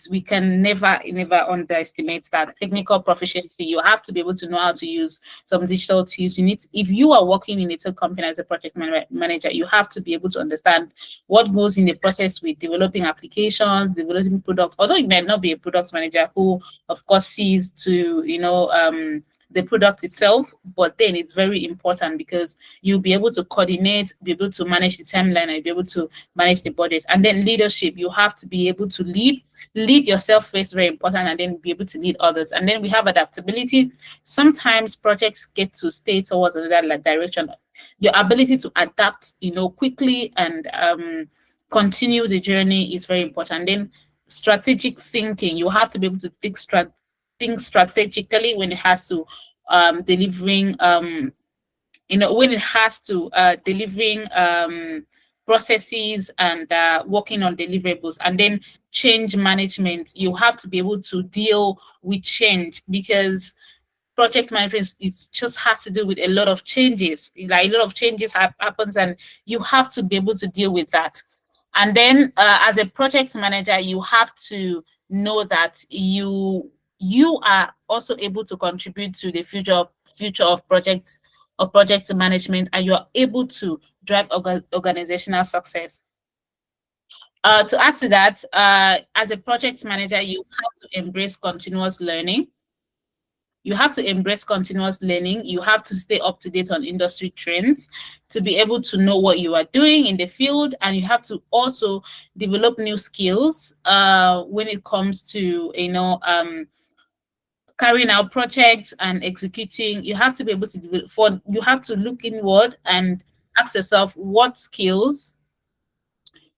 We can never underestimate that technical proficiency. You have to be able to know how to use some digital tools. If you are working in a tech company as a project manager, you have to be able to understand what goes in the process with developing applications, developing products. Although you might not be a product manager who, of course, sees to the product itself, but then it's very important because you'll be able to coordinate, be able to manage the timeline, and be able to manage the budget. And then leadership, you have to be able to lead yourself first, very important, and then be able to lead others. And then we have adaptability. Sometimes projects get to stay towards another direction. your ability to adapt, quickly and continue the journey is very important. Then strategic thinking, you have to be able to think strategically when it has to delivering when it has to delivering processes and working on deliverables. And then change management, you have to be able to deal with change, because project management, it just has to do with a lot of changes. Like a lot of changes happens, and you have to be able to deal with that. And then as a project manager, you have to know that you are also able to contribute to the future of project management, and you are able to drive organizational success. To add to that, as a project manager, you have to embrace continuous learning. You have to embrace continuous learning. You have to stay up to date on industry trends to be able to know what you are doing in the field. And you have to also develop new skills when it comes to, carrying out projects and executing. You have to be able to develop, you have to look inward and ask yourself, what skills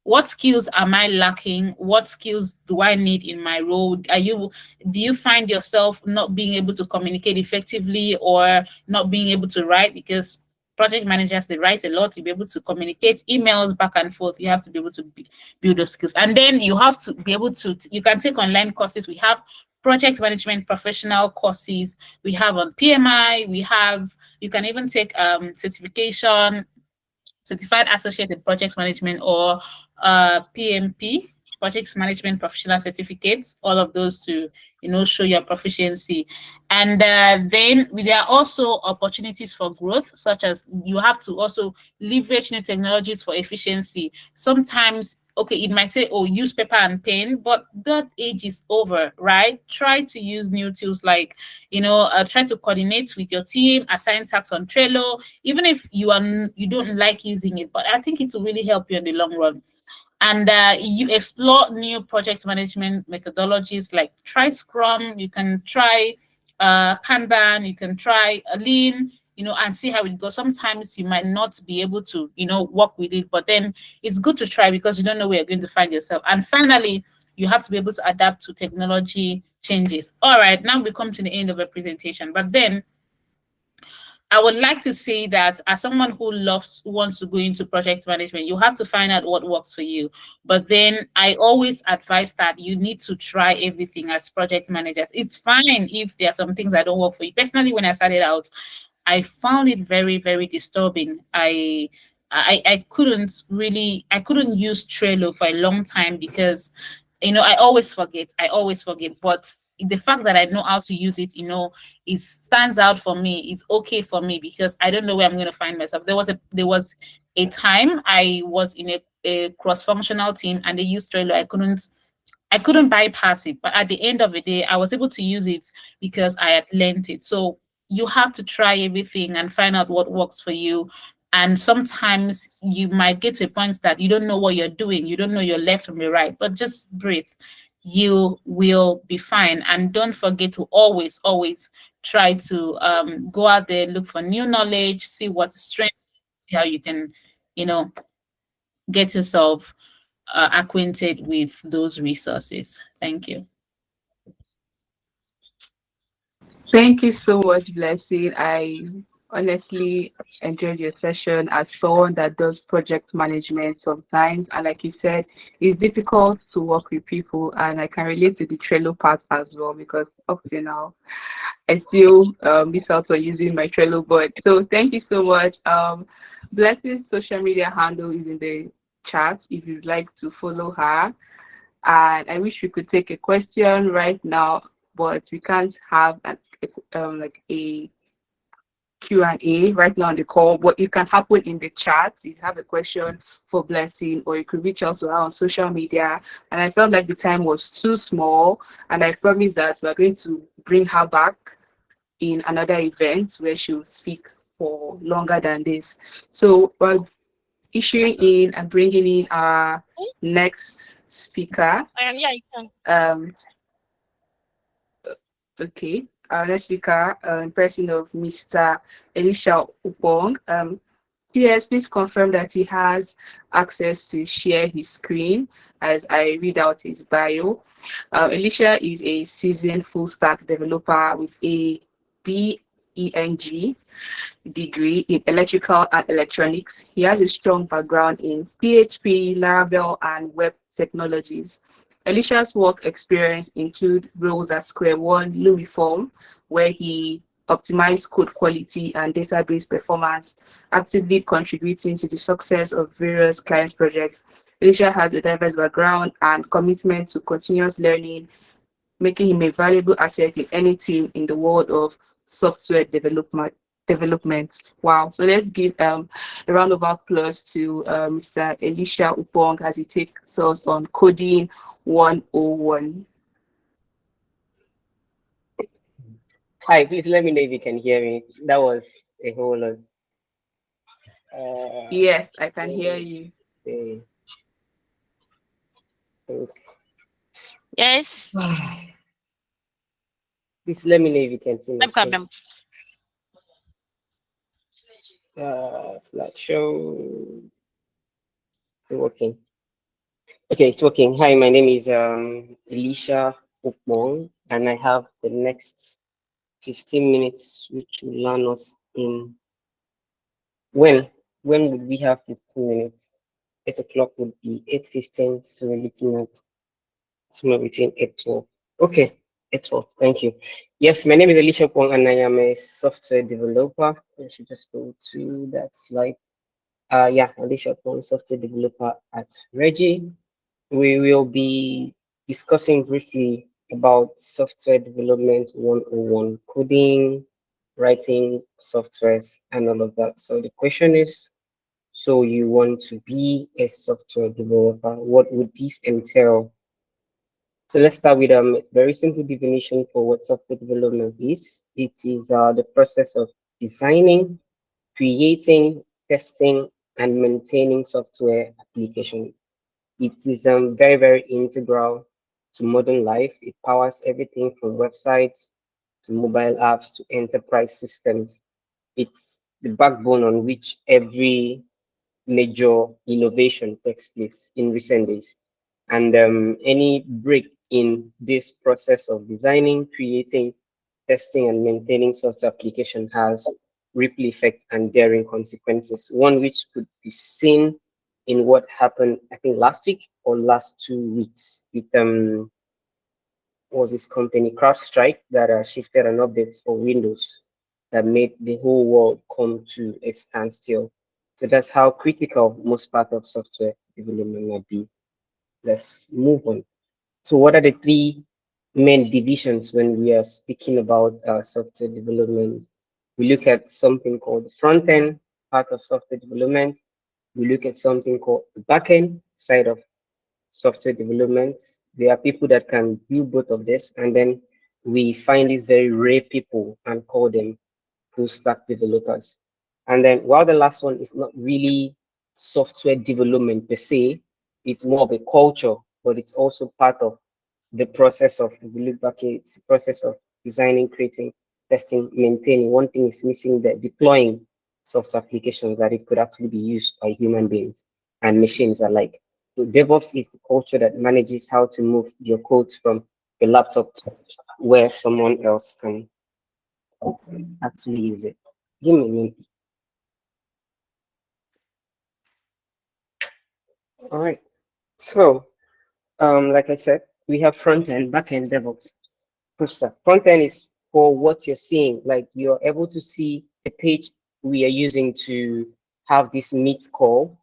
am I lacking? What skills do I need in my role? Do you find yourself not being able to communicate effectively or not being able to write? Because project managers, they write a lot to be able to communicate emails back and forth. You have to be able to build those skills. And then you have to be able to, you can take online courses. We have project management professional courses. We have on PMI. You can even take certification, Certified Associate in Project Management, or PMP, Project Management Professional Certificates, all of those to, show your proficiency. And then there are also opportunities for growth, such as you have to also leverage new technologies for efficiency. Sometimes, okay, it might say, oh, use paper and pen, but that age is over, right? Try to use new tools like, try to coordinate with your team, assign tasks on Trello, even if you don't like using it, but I think it will really help you in the long run. And you explore new project management methodologies, like try Scrum, you can try Kanban, you can try Lean, and see how it goes. Sometimes you might not be able to, work with it, but then it's good to try because you don't know where you're going to find yourself. And finally, you have to be able to adapt to technology changes. All right, now we come to the end of the presentation, but then I would like to say that as someone who wants to go into project management, you have to find out what works for you. But then I always advise that you need to try everything as project managers. It's fine if there are some things that don't work for you. Personally, when I started out, I found it very, very disturbing. I couldn't use Trello for a long time because, I always forget. But the fact that I know how to use it, it stands out for me. It's okay for me because I don't know where I'm going to find myself. There was a time I was in a cross-functional team and they used Trello. I couldn't bypass it, but at the end of the day, I was able to use it because I had learned it. So you have to try everything and find out what works for you. And sometimes you might get to a point that you don't know what you're doing. You don't know your left from your right, but just breathe. You will be fine. And don't forget to always try to go out there, look for new knowledge, see what's strength, see how you can, get yourself acquainted with those resources. Thank you. Thank you so much, Blessing. I honestly enjoyed your session as someone that does project management sometimes. And like you said, it's difficult to work with people. And I can relate to the Trello part as well because up to now, I still miss out on using my Trello board. So thank you so much. Blessing's social media handle is in the chat if you'd like to follow her. And I wish we could take a question right now, but we can't have like a Q&A right now on the call, but it can happen in the chat. If you have a question for Blessing, or you could reach out to her on social media. And I felt like the time was too small, and I promise that we're going to bring her back in another event where she will speak for longer than this. So we're issuing in and bringing in our next speaker. Yeah, you can. Okay, our next speaker, in person of Mr. Elisha Upong. Yes, please confirm that he has access to share his screen as I read out his bio. Elisha is a seasoned full stack developer with a BEng degree in electrical and electronics. He has a strong background in PHP, Laravel, and web technologies. Elisha's work experience include roles at Square One, Lumiform, where he optimized code quality and database performance, actively contributing to the success of various client projects. Elisha has a diverse background and commitment to continuous learning, making him a valuable asset in any team in the world of software development. Wow. So let's give a round of applause to Mr. Elisha Upong as he takes us on coding 101. Hi, please let me know if you can hear me. That was a whole lot. Yes, I can hear you. Okay. Yes. Please let me know if you can see my No problem. slideshow. Working. Okay, it's working. Hi, my name is Elisha Upmong, and I have the next 15 minutes which will land us in when would we have 15 minutes? 8 o'clock would be 8:15, so we're looking at somewhere between 8:12. Okay, 8:12. Thank you. Yes, my name is Elisha Pong, and I am a software developer. I should just go to that slide. Yeah, Elisha Pong, software developer at Reggie. We will be discussing briefly about software development 101, coding, writing softwares, and all of that. So the question is, so you want to be a software developer, what would this entail? So let's start with a very simple definition for what software development is. It is the process of designing, creating, testing, and maintaining software applications. It is very, very integral to modern life. It powers everything from websites to mobile apps to enterprise systems. It's the backbone on which every major innovation takes place in recent days. And any break in this process of designing, creating, testing, and maintaining such application has ripple effects and daring consequences. One which could be seen in what happened, I think, last week or last 2 weeks. It was this company CrowdStrike that shifted an update for Windows that made the whole world come to a standstill. So that's how critical most part of software development might be. Let's move on. So what are the three main divisions when we are speaking about software development? We look at something called the front end part of software development. We look at something called the back end side of software development. There are people that can do both of this, and then we find these very rare people and call them full stack developers. And then while the last one is not really software development per se, it's more of a culture, but it's also part of the process of, if you look back, it's the process of designing, creating, testing, maintaining. One thing is missing, the deploying software applications that it could actually be used by human beings and machines alike. So DevOps is the culture that manages how to move your codes from the laptop to where someone else can actually use it. Give me a minute. All right. So, like I said, we have front end, back end, DevOps. Full stack. Front end is for what you're seeing. Like you're able to see the page we are using to have this meet call.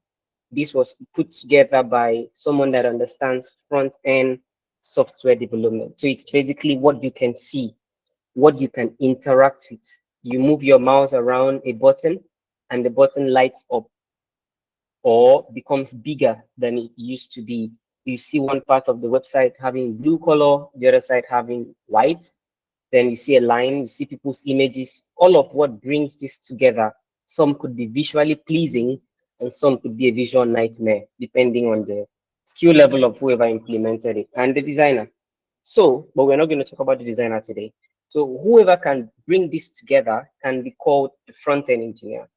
This was put together by someone that understands front end software development. So it's basically what you can see, what you can interact with. You move your mouse around a button and the button lights up or becomes bigger than it used to be. You see one part of the website having blue color, the other side having white. Then you see a line, you see people's images, all of what brings this together. Some could be visually pleasing and some could be a visual nightmare, depending on the skill level of whoever implemented it and the designer. So, but we're not going to talk about the designer today. So whoever can bring this together can be called a front-end engineer.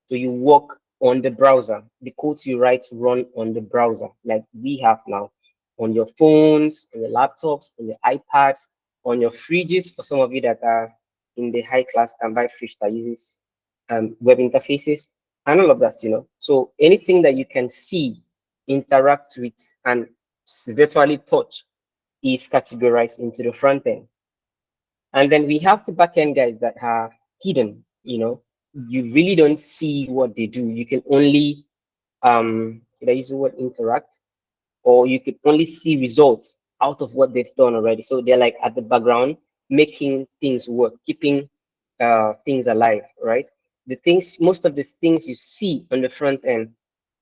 So you work on the browser. The codes you write run on the browser, like we have now, on your phones, on your laptops, on your iPads, on your fridges. For some of you that are in the high class can buy fridge that uses web interfaces and all of that, So anything that you can see, interact with, and virtually touch is categorized into the front end. And then we have the back end guys that are hidden, You really don't see what they do. You can only, did I use the word interact? Or you could only see results out of what they've done already. So they're like at the background, making things work, keeping things alive, right? Most of these things you see on the front end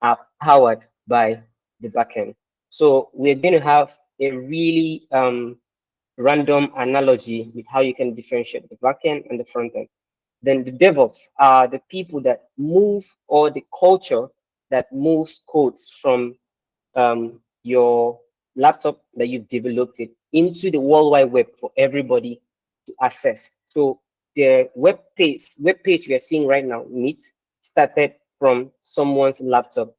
are powered by the back end. So we're going to have a really random analogy with how you can differentiate the back end and the front end. Then the DevOps are the people that move, or the culture that moves codes from your laptop that you've developed it into the World Wide Web for everybody to access. So the web page we are seeing right now, Meet, started from someone's laptop,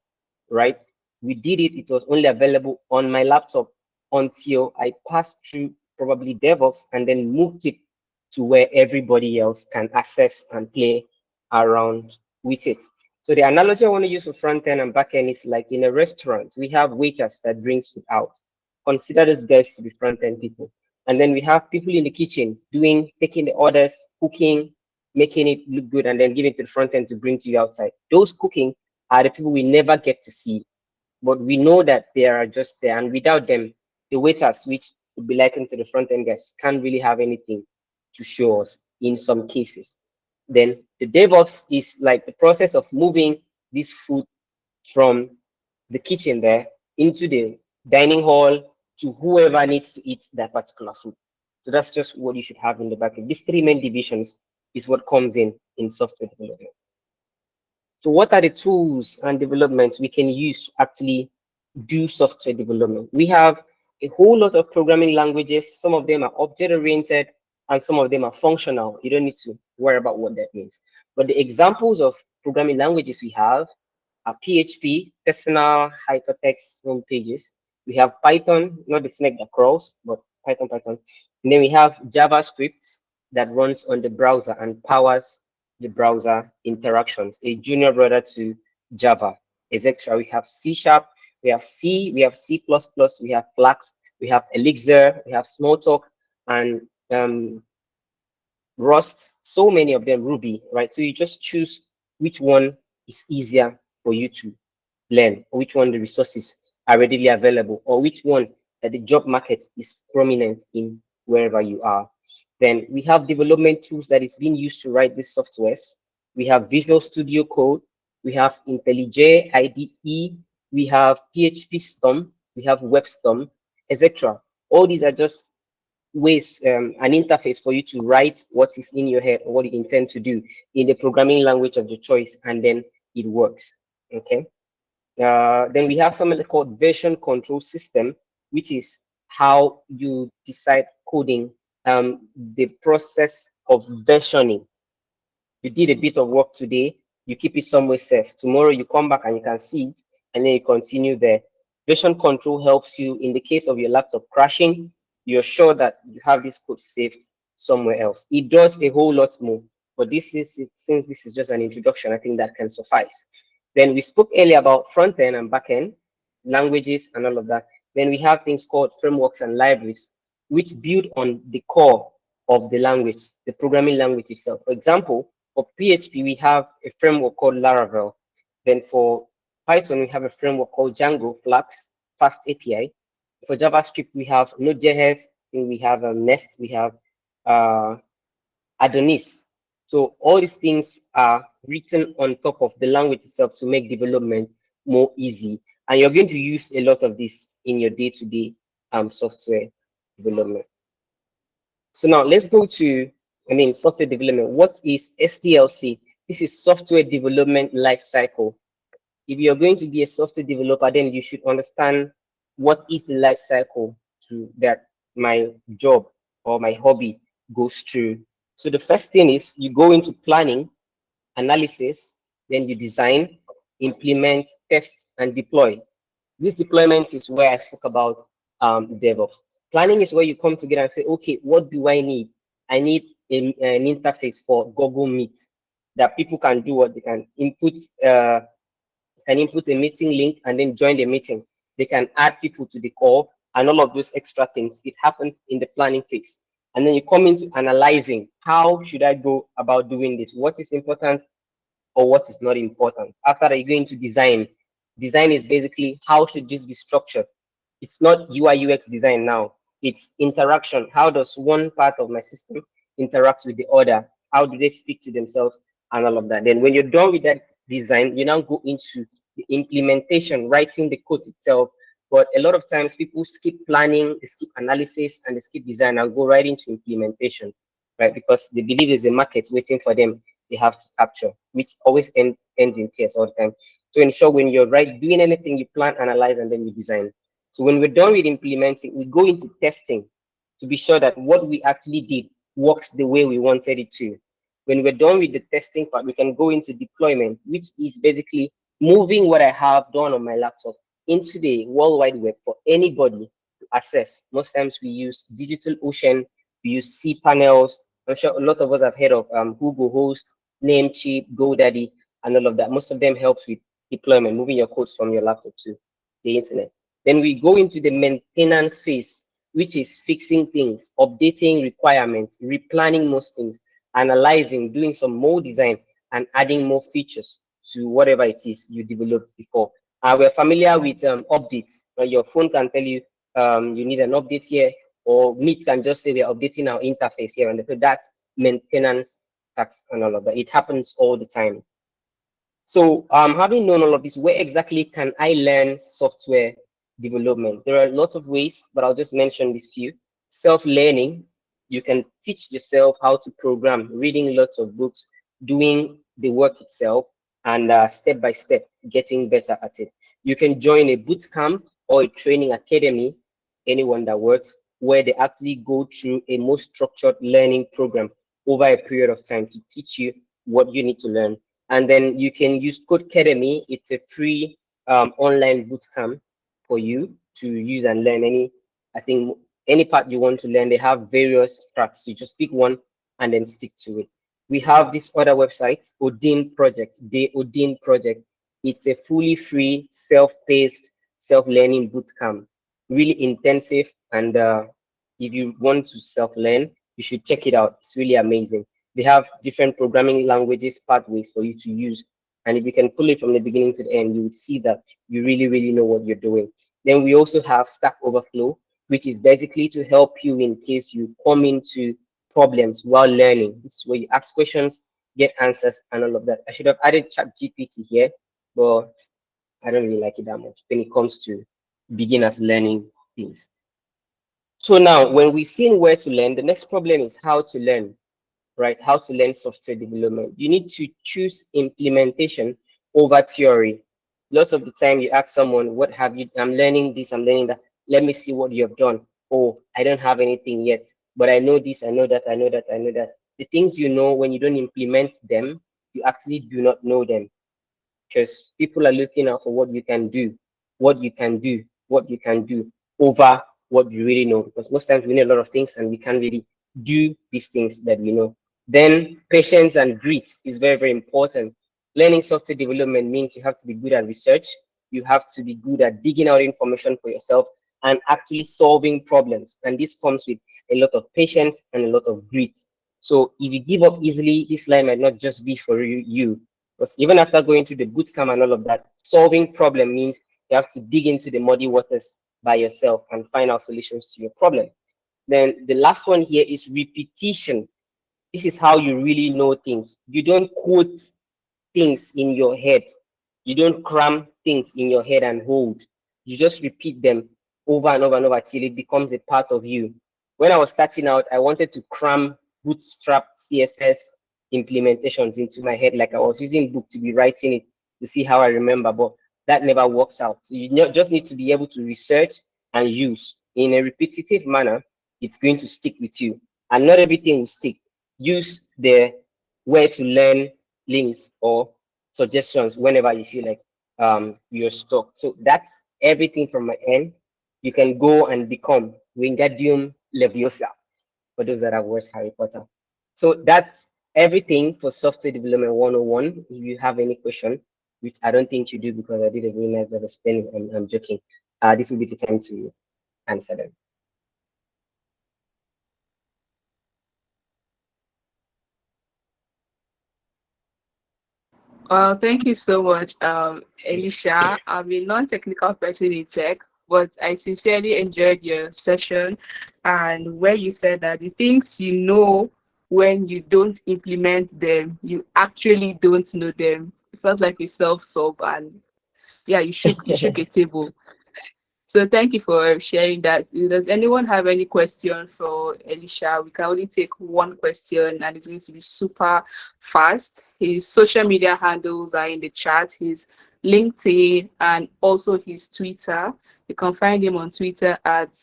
right? We did it. It was only available on my laptop until I passed through probably DevOps and then moved it to where everybody else can access and play around with it. So the analogy I want to use for front end and back end is like in a restaurant, we have waiters that brings food out. Consider those guys to be front end people. And then we have people in the kitchen taking the orders, cooking, making it look good, and then giving it to the front end to bring to you outside. Those cooking are the people we never get to see, but we know that they are just there. And without them, the waiters, which would be likened to the front end guys, can't really have anything to show us in some cases. Then the DevOps is like the process of moving this food from the kitchen there into the dining hall to whoever needs to eat that particular food. So that's just what you should have in the back end. These three main divisions is what comes in software development. So what are the tools and developments we can use to actually do software development? We have a whole lot of programming languages. Some of them are object-oriented and some of them are functional. You don't need to worry about what that means. But the examples of programming languages we have are PHP, personal hypertext home pages. We have Python, not the snake that crawls, but Python. And then we have JavaScript that runs on the browser and powers the browser interactions, a junior brother to Java, etc. We have C#, we have C, we have C++, we have Flask, we have Elixir, we have Smalltalk, and Rust, so many of them, Ruby, right? So you just choose which one is easier for you to learn, or which one the resources are readily available, or which one that the job market is prominent in wherever you are. Then we have development tools that is being used to write these softwares. We have Visual Studio Code, we have IntelliJ IDE, we have PHP Storm, we have WebStorm, etc. All these are just ways, an interface for you to write what is in your head or what you intend to do in the programming language of the choice, and then it works. Okay. Then we have something called version control system, which is how you decide coding, the process of versioning. You did a bit of work today, you keep it somewhere safe. Tomorrow you come back and you can see it, and then you continue there. Version control helps you in the case of your laptop crashing. You're sure that you have this code saved somewhere else. It does a whole lot more, but since this is just an introduction, I think that can suffice. Then we spoke earlier about front end and back end, languages and all of that. Then we have things called frameworks and libraries, which build on the core of the language, the programming language itself. For example, for PHP, we have a framework called Laravel. Then for Python, we have a framework called Django, Flask, Fast API. For JavaScript, we have Node.js, and we have Nest, we have Idongesit. So all these things are written on top of the language itself to make development more easy. And you're going to use a lot of this in your day-to-day software development. So now let's go to, software development. What is SDLC? This is software development lifecycle. If you're going to be a software developer, then you should understand what is the life cycle that my job or my hobby goes through. So the first thing is you go into planning, analysis, then you design, implement, test, and deploy. This deployment is where I spoke about DevOps. Planning is where you come together and say, okay, what do I need? I need an interface for Google Meet that people can do what they can input a meeting link and then join the meeting. They can add people to the call and all of those extra things. It happens in the planning phase. And then you come into analyzing, how should I go about doing this? What is important or what is not important? After that, you go into design. Design is basically, how should this be structured? It's not UI UX design now. It's interaction. How does one part of my system interact with the other? How do they speak to themselves and all of that? Then when you're done with that design, you now go into the implementation, writing the code itself. But a lot of times people skip planning, they skip analysis, and they skip design and go right into implementation, right? Because they believe there's a market waiting for them they have to capture, which always ends in tears all the time. So ensure when you're doing anything, you plan, analyze, and then you design. So when we're done with implementing, we go into testing to be sure that what we actually did works the way we wanted it to. When we're done with the testing part, we can go into deployment, which is basically moving what I have done on my laptop into the World Wide Web for anybody to access. Most times we use DigitalOcean, we use cPanels. I'm sure a lot of us have heard of Google Host, Namecheap, GoDaddy, and all of that. Most of them helps with deployment, moving your codes from your laptop to the internet. Then we go into the maintenance phase, which is fixing things, updating requirements, replanning most things, analyzing, doing some more design, and adding more features to whatever it is you developed before. We're familiar with updates. Your phone can tell you you need an update here, or Meet can just say they're updating our interface here. And so that's maintenance tasks and all of that. It happens all the time. So having known all of this, where exactly can I learn software development? There are lots of ways, but I'll just mention these few. Self-learning, you can teach yourself how to program, reading lots of books, doing the work itself, and step by step, getting better at it. You can join a boot camp or a training academy, anyone that works, where they actually go through a more structured learning program over a period of time to teach you what you need to learn. And then you can use Codecademy. It's a free online bootcamp for you to use and learn any part you want to learn. They have various tracks. You just pick one and then stick to it. We have this other website, Odin Project, the Odin Project. It's a fully free, self-paced, self-learning bootcamp, really intensive. And if you want to self-learn, you should check it out. It's really amazing. They have different programming languages, pathways for you to use. And if you can pull it from the beginning to the end, you would see that you really, really know what you're doing. Then we also have Stack Overflow, which is basically to help you in case you come into problems while learning. This is where you ask questions, get answers, and all of that. I should have added ChatGPT here, but I don't really like it that much when it comes to beginners learning things. So now, when we've seen where to learn, the next problem is how to learn. Right? How to learn software development. You need to choose implementation over theory. Lots of the time you ask someone, what have you, I'm learning this, I'm learning that. Let me see what you have done. Oh, I don't have anything yet, but I know this, I know that, I know that, I know that. The things you know, when you don't implement them, you actually do not know them. Because people are looking out for what you can do, what you can do, what you can do over what you really know. Because most times we know a lot of things and we can't really do these things that we know. Then patience and grit is very, very important. Learning software development means you have to be good at research. You have to be good at digging out information for yourself and actually solving problems. And this comes with a lot of patience and a lot of grit. So if you give up easily, this line might not just be for you. Because even after going through the bootcamp and all of that, solving problem means you have to dig into the muddy waters by yourself and find out solutions to your problem. Then the last one here is repetition. This is how you really know things. You don't quote things in your head. You don't cram things in your head and hold. You just repeat them over and over and over till it becomes a part of you. When I was starting out, I wanted to cram Bootstrap CSS implementations into my head. Like I was using book to be writing it to see how I remember, but that never works out. So you just need to be able to research and use in a repetitive manner. It's going to stick with you, and not everything will stick. Use the where to learn links or suggestions whenever you feel like your stock. So that's everything from my end. You can go and become Wingardium Leviosa for those that have watched Harry Potter. So that's everything for Software Development 101. If you have any question, which I don't think you do because I did a very nice job explaining, I'm joking. This will be the time to answer them. Thank you so much, Elisha. I'm a non-technical person in tech, but I sincerely enjoyed your session and where you said that the things you know when you don't implement them, you actually don't know them. It felt like a self-solve, and yeah, you shook a table. So thank you for sharing that. Does anyone have any questions for Elisha? We can only take one question and it's going to be super fast. His social media handles are in the chat, his LinkedIn and also his Twitter. You can find him on Twitter at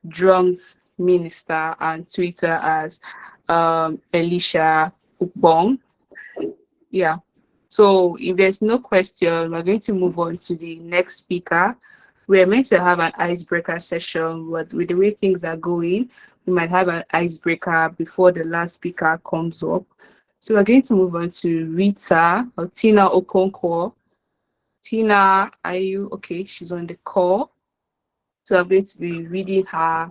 Drums Minister and Twitter as Elisha Upong. Yeah. So if there's no question, we're going to move on to the next speaker. We're meant to have an icebreaker session, but with the way things are going, we might have an icebreaker before the last speaker comes up. So we're going to move on to Rita or Tina Okonkwo. Tina, are you okay? She's on the call. So I'm going to be reading her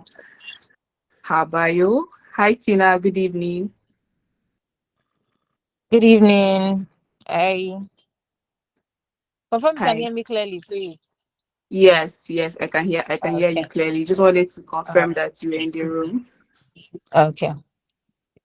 bio. Hi, Tina. Good evening. Good evening. I confirm you can Hi. hear me clearly, please. Yes, I can hear you Okay. clearly. Just wanted to confirm that you were in the room. Okay.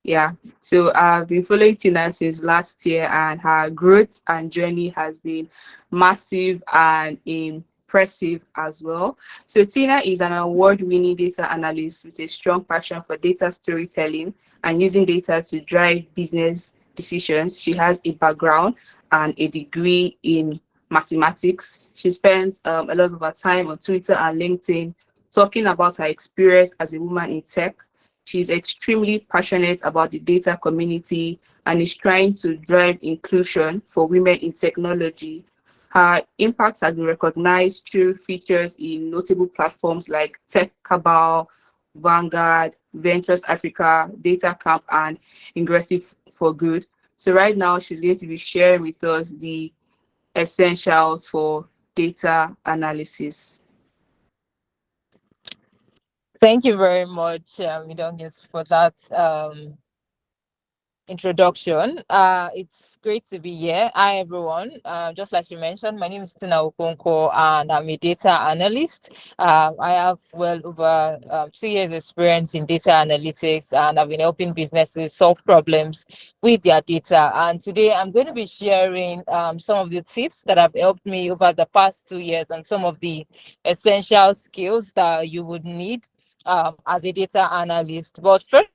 Yeah. So I've been following Tina since last year and her growth and journey has been massive and impressive as well. So Tina is an award-winning data analyst with a strong passion for data storytelling and using data to drive business decisions. She has a background and a degree in mathematics. She spends a lot of her time on Twitter and LinkedIn talking about her experience as a woman in tech. She's extremely passionate about the data community and is trying to drive inclusion for women in technology. Her impact has been recognized through features in notable platforms like Tech Cabal, Vanguard, Ventures Africa, Data Camp, and Ingressive for Good. So right now, she's going to be sharing with us the essentials for data analysis. Thank you very much, Idongesit, for that introduction. It's great to be here. Hi, everyone. Just like you mentioned, my name is Tina Okonkwo, and I'm a data analyst. I have well over 2 years experience in data analytics, and I've been helping businesses solve problems with their data. And today I'm going to be sharing some of the tips that have helped me over the past 2 years and some of the essential skills that you would need as a data analyst. But first,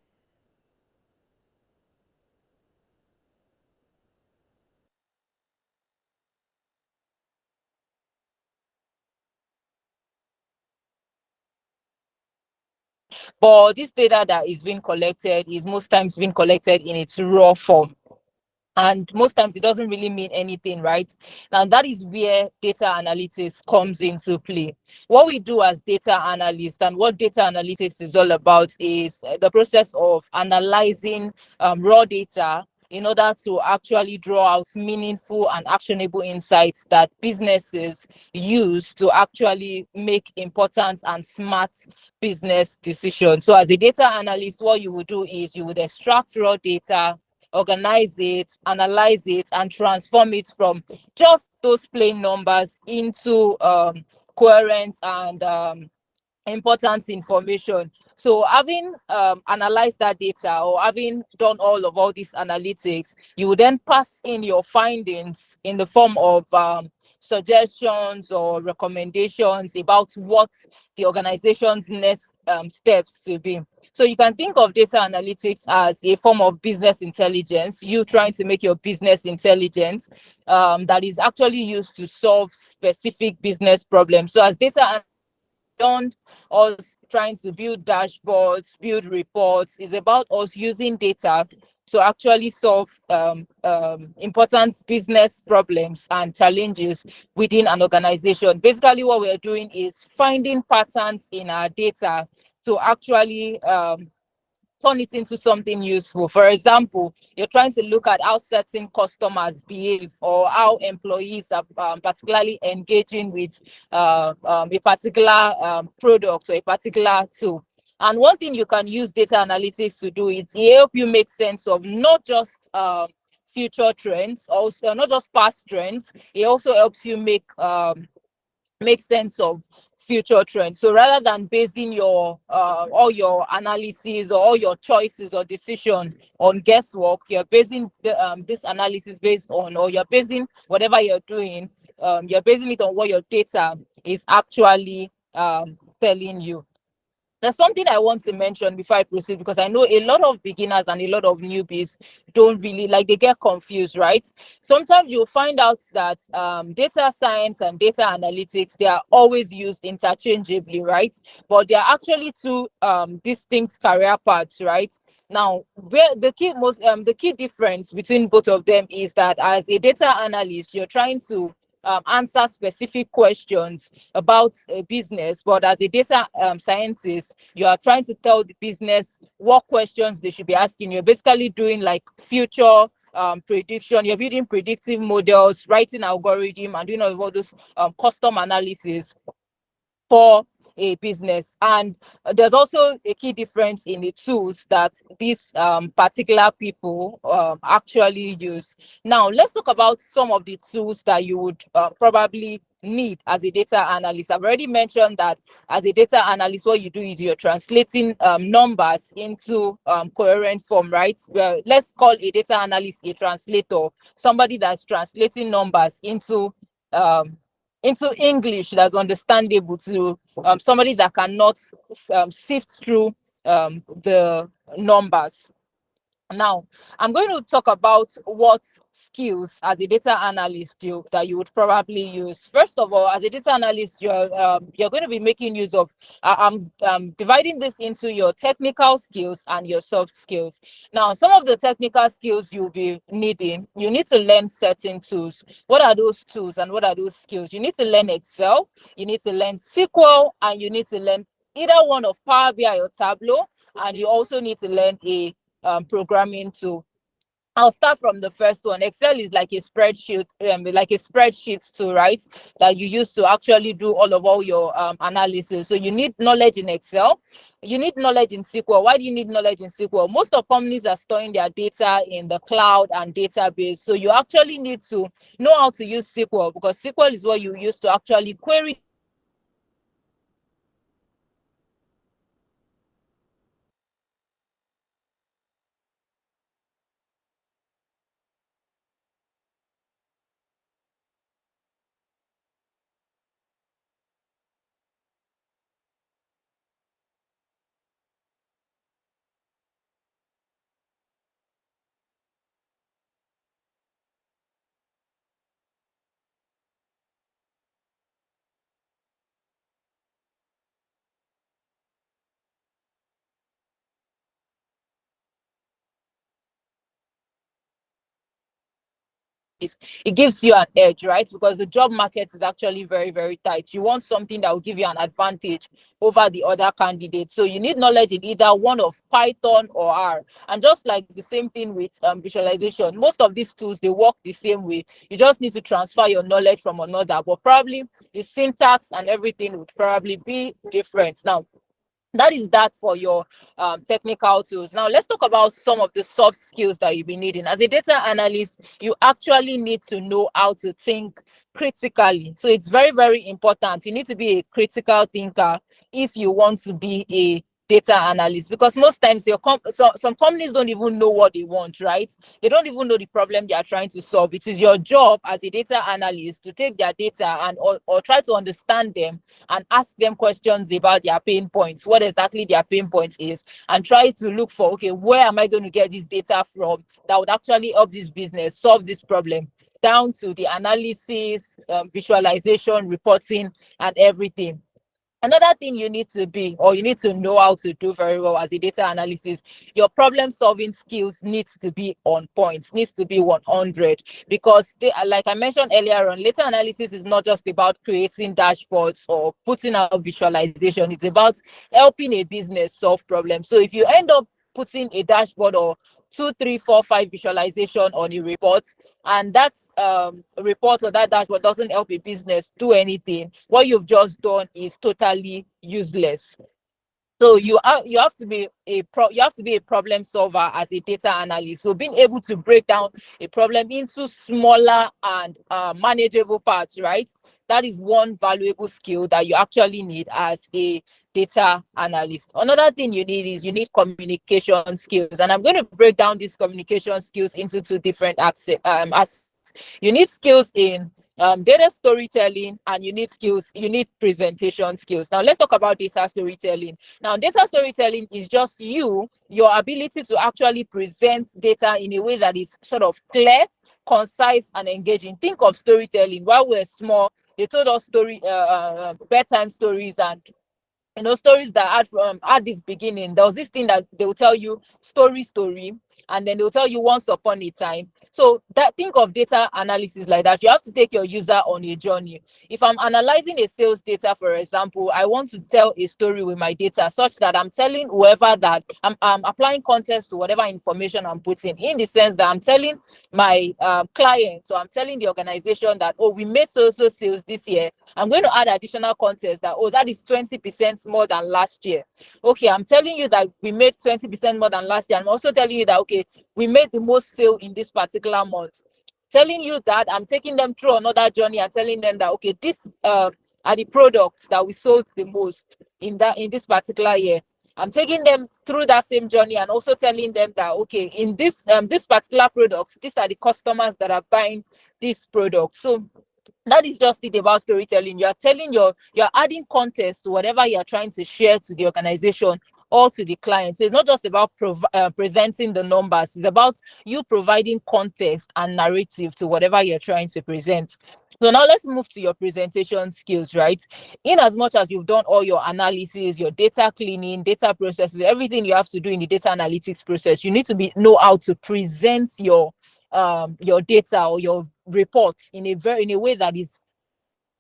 but this data that is being collected is most times being collected in its raw form. And most times it doesn't really mean anything, right? Now that is where data analytics comes into play. What we do as data analysts and what data analytics is all about is the process of analyzing raw data in order to actually draw out meaningful and actionable insights that businesses use to actually make important and smart business decisions. So as a data analyst, what you would do is you would extract raw data, organize it, analyze it, and transform it from just those plain numbers into coherent and important information. So having analyzed that data or having done all these analytics, you would then pass in your findings in the form of suggestions or recommendations about what the organization's next steps to be. So you can think of data analytics as a form of business intelligence, you trying to make your business intelligence that is actually used to solve specific business problems. So as data beyond us trying to build dashboards, build reports. It's about us using data to actually solve important business problems and challenges within an organization. Basically, what we're doing is finding patterns in our data to actually turn it into something useful. For example, you're trying to look at how certain customers behave or how employees are particularly engaging with a particular product or a particular tool. And one thing you can use data analytics to do is help you make sense of not just future trends, also not just past trends. It also helps you make sense of future trends. So rather than basing your all your analysis or all your choices or decisions on guesswork, you're basing this analysis based on, or you're basing whatever you're doing, you're basing it on what your data is actually telling you. There's something I want to mention before I proceed, because I know a lot of beginners and a lot of newbies don't really, like, they get confused, right? Sometimes you'll find out that data science and data analytics, they are always used interchangeably, right? But they are actually two distinct career paths, right? Now, where the key difference between both of them is that as a data analyst, you're trying to answer specific questions about a business, but as a data scientist, you are trying to tell the business what questions they should be asking. You're basically doing like future prediction. You're building predictive models, writing algorithm, and doing all those custom analysis for a business. And there's also a key difference in the tools that these particular people actually use. Now, let's talk about some of the tools that you would probably need as a data analyst. I've already mentioned that as a data analyst, what you do is you're translating numbers into coherent form, right? Well, let's call a data analyst a translator, somebody that's translating numbers into English that's understandable to somebody that cannot sift through the numbers. Now, I'm going to talk about what skills as a data analyst that you would probably use. First of all, as a data analyst, you're going to be making use of. I'm dividing this into your technical skills and your soft skills. Now, some of the technical skills you'll be needing, you need to learn certain tools. What are those tools and what are those skills? You need to learn Excel, you need to learn SQL, and you need to learn either one of Power BI or Tableau, and you also need to learn a programming tool. I'll start from the first one. Excel is like a spreadsheet tool, right? That you use to actually do all your analysis. So you need knowledge in Excel. You need knowledge in SQL. Why do you need knowledge in SQL? Most of companies are storing their data in the cloud and database. So you actually need to know how to use SQL, because SQL is what you use to actually query it gives you an edge, right? Because the job market is actually very, very tight. You want something that will give you an advantage over the other candidates. So you need knowledge in either one of Python or R. And just like the same thing with visualization, most of these tools, they work the same way. You just need to transfer your knowledge from another, but probably the syntax and everything would probably be different. Now, that is that for your technical tools. Now let's talk about some of the soft skills that you'll be needing. As a data analyst, you actually need to know how to think critically. So it's very, very important. You need to be a critical thinker if you want to be a data analyst, because most times some companies don't even know what they want, right? They don't even know the problem they are trying to solve. It is your job as a data analyst to take their data and or try to understand them and ask them questions about their pain points, what exactly their pain point is, and try to look for, okay, where am I going to get this data from that would actually help this business solve this problem, down to the analysis, visualization, reporting, and everything. Another thing you need to be, or you need to know how to do very well as a data analyst, your problem solving skills needs to be on point, needs to be 100, because they, like I mentioned earlier on, data analysis is not just about creating dashboards or putting out visualization. It's about helping a business solve problems. So if you end up putting a dashboard or 2, 3, 4, 5 visualization on a report, and that report or that dashboard doesn't help a business do anything, what you've just done is totally useless. So you have to be a problem solver as a data analyst. So being able to break down a problem into smaller and manageable parts, right? That is one valuable skill that you actually need as a data analyst. Another thing you need is you need communication skills, and I'm going to break down these communication skills into two different aspects. You need skills in data storytelling, and you need presentation skills. Now let's talk about data storytelling. Now, data storytelling is just your ability to actually present data in a way that is sort of clear, concise, and engaging. Think of storytelling. While we're small, they told us bedtime stories, and stories that had this beginning. There was this thing that they will tell you, story, and then they'll tell you once upon a time. So that, think of data analysis like that. You have to take your user on a journey. If I'm analyzing a sales data, for example, I want to tell a story with my data such that I'm telling whoever that I'm applying context to whatever information I'm putting, in the sense that I'm telling my client, so I'm telling the organization that, oh, we made so sales this year. I'm going to add additional context that, oh, that is 20% more than last year. Okay, I'm telling you that we made 20% more than last year. I'm also telling you that, okay, we made the most sale in this particular month. Telling you that, I'm taking them through another journey and telling them that, okay, this are the products that we sold the most in this particular year. I'm taking them through that same journey and also telling them that, okay, in this particular product, these are the customers that are buying this product. So that is just it about storytelling. You're adding context to whatever you're trying to share to the organization or to the client. So it's not just about presenting the numbers. It's about you providing context and narrative to whatever you're trying to present. So now let's move to your presentation skills, right? In as much as you've done all your analysis, your data cleaning, data processes, everything you have to do in the data analytics process, you need to know how to present your data or your reports in a way that is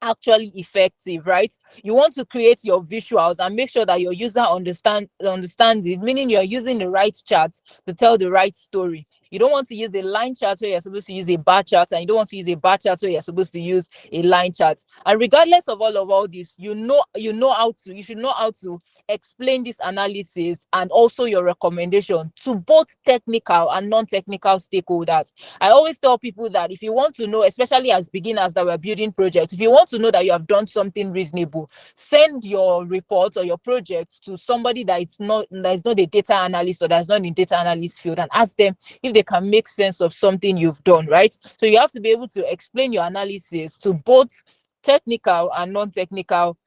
actually effective, right? You want to create your visuals and make sure that your user understands it, meaning you're using the right charts to tell the right story. You don't want to use a line chart where you're supposed to use a bar chart, and you don't want to use a bar chart where you're supposed to use a line chart. And regardless of all this, you should know how to explain this analysis and also your recommendation to both technical and non-technical stakeholders. I always tell people that if you want to know, especially as beginners that we're building projects, if you want to know that you have done something reasonable, send your report or your project to somebody that is not a data analyst or that's not in data analyst field, and ask them if they can make sense of something you've done, right? So you have to be able to explain your analysis to both technical and non-technical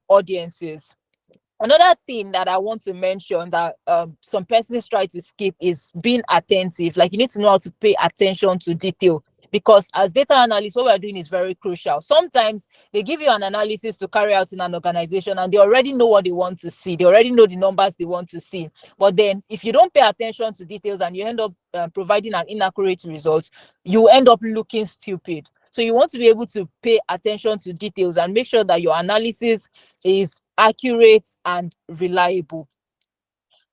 audiences. Another thing that I want to mention that some persons try to skip is being attentive. Like, you need to know how to pay attention to detail, because as data analysts, what we're doing is very crucial. Sometimes they give you an analysis to carry out in an organization and they already know what they want to see. They already know the numbers they want to see. But then if you don't pay attention to details and you end up providing an inaccurate result, you end up looking stupid. So you want to be able to pay attention to details and make sure that your analysis is accurate and reliable.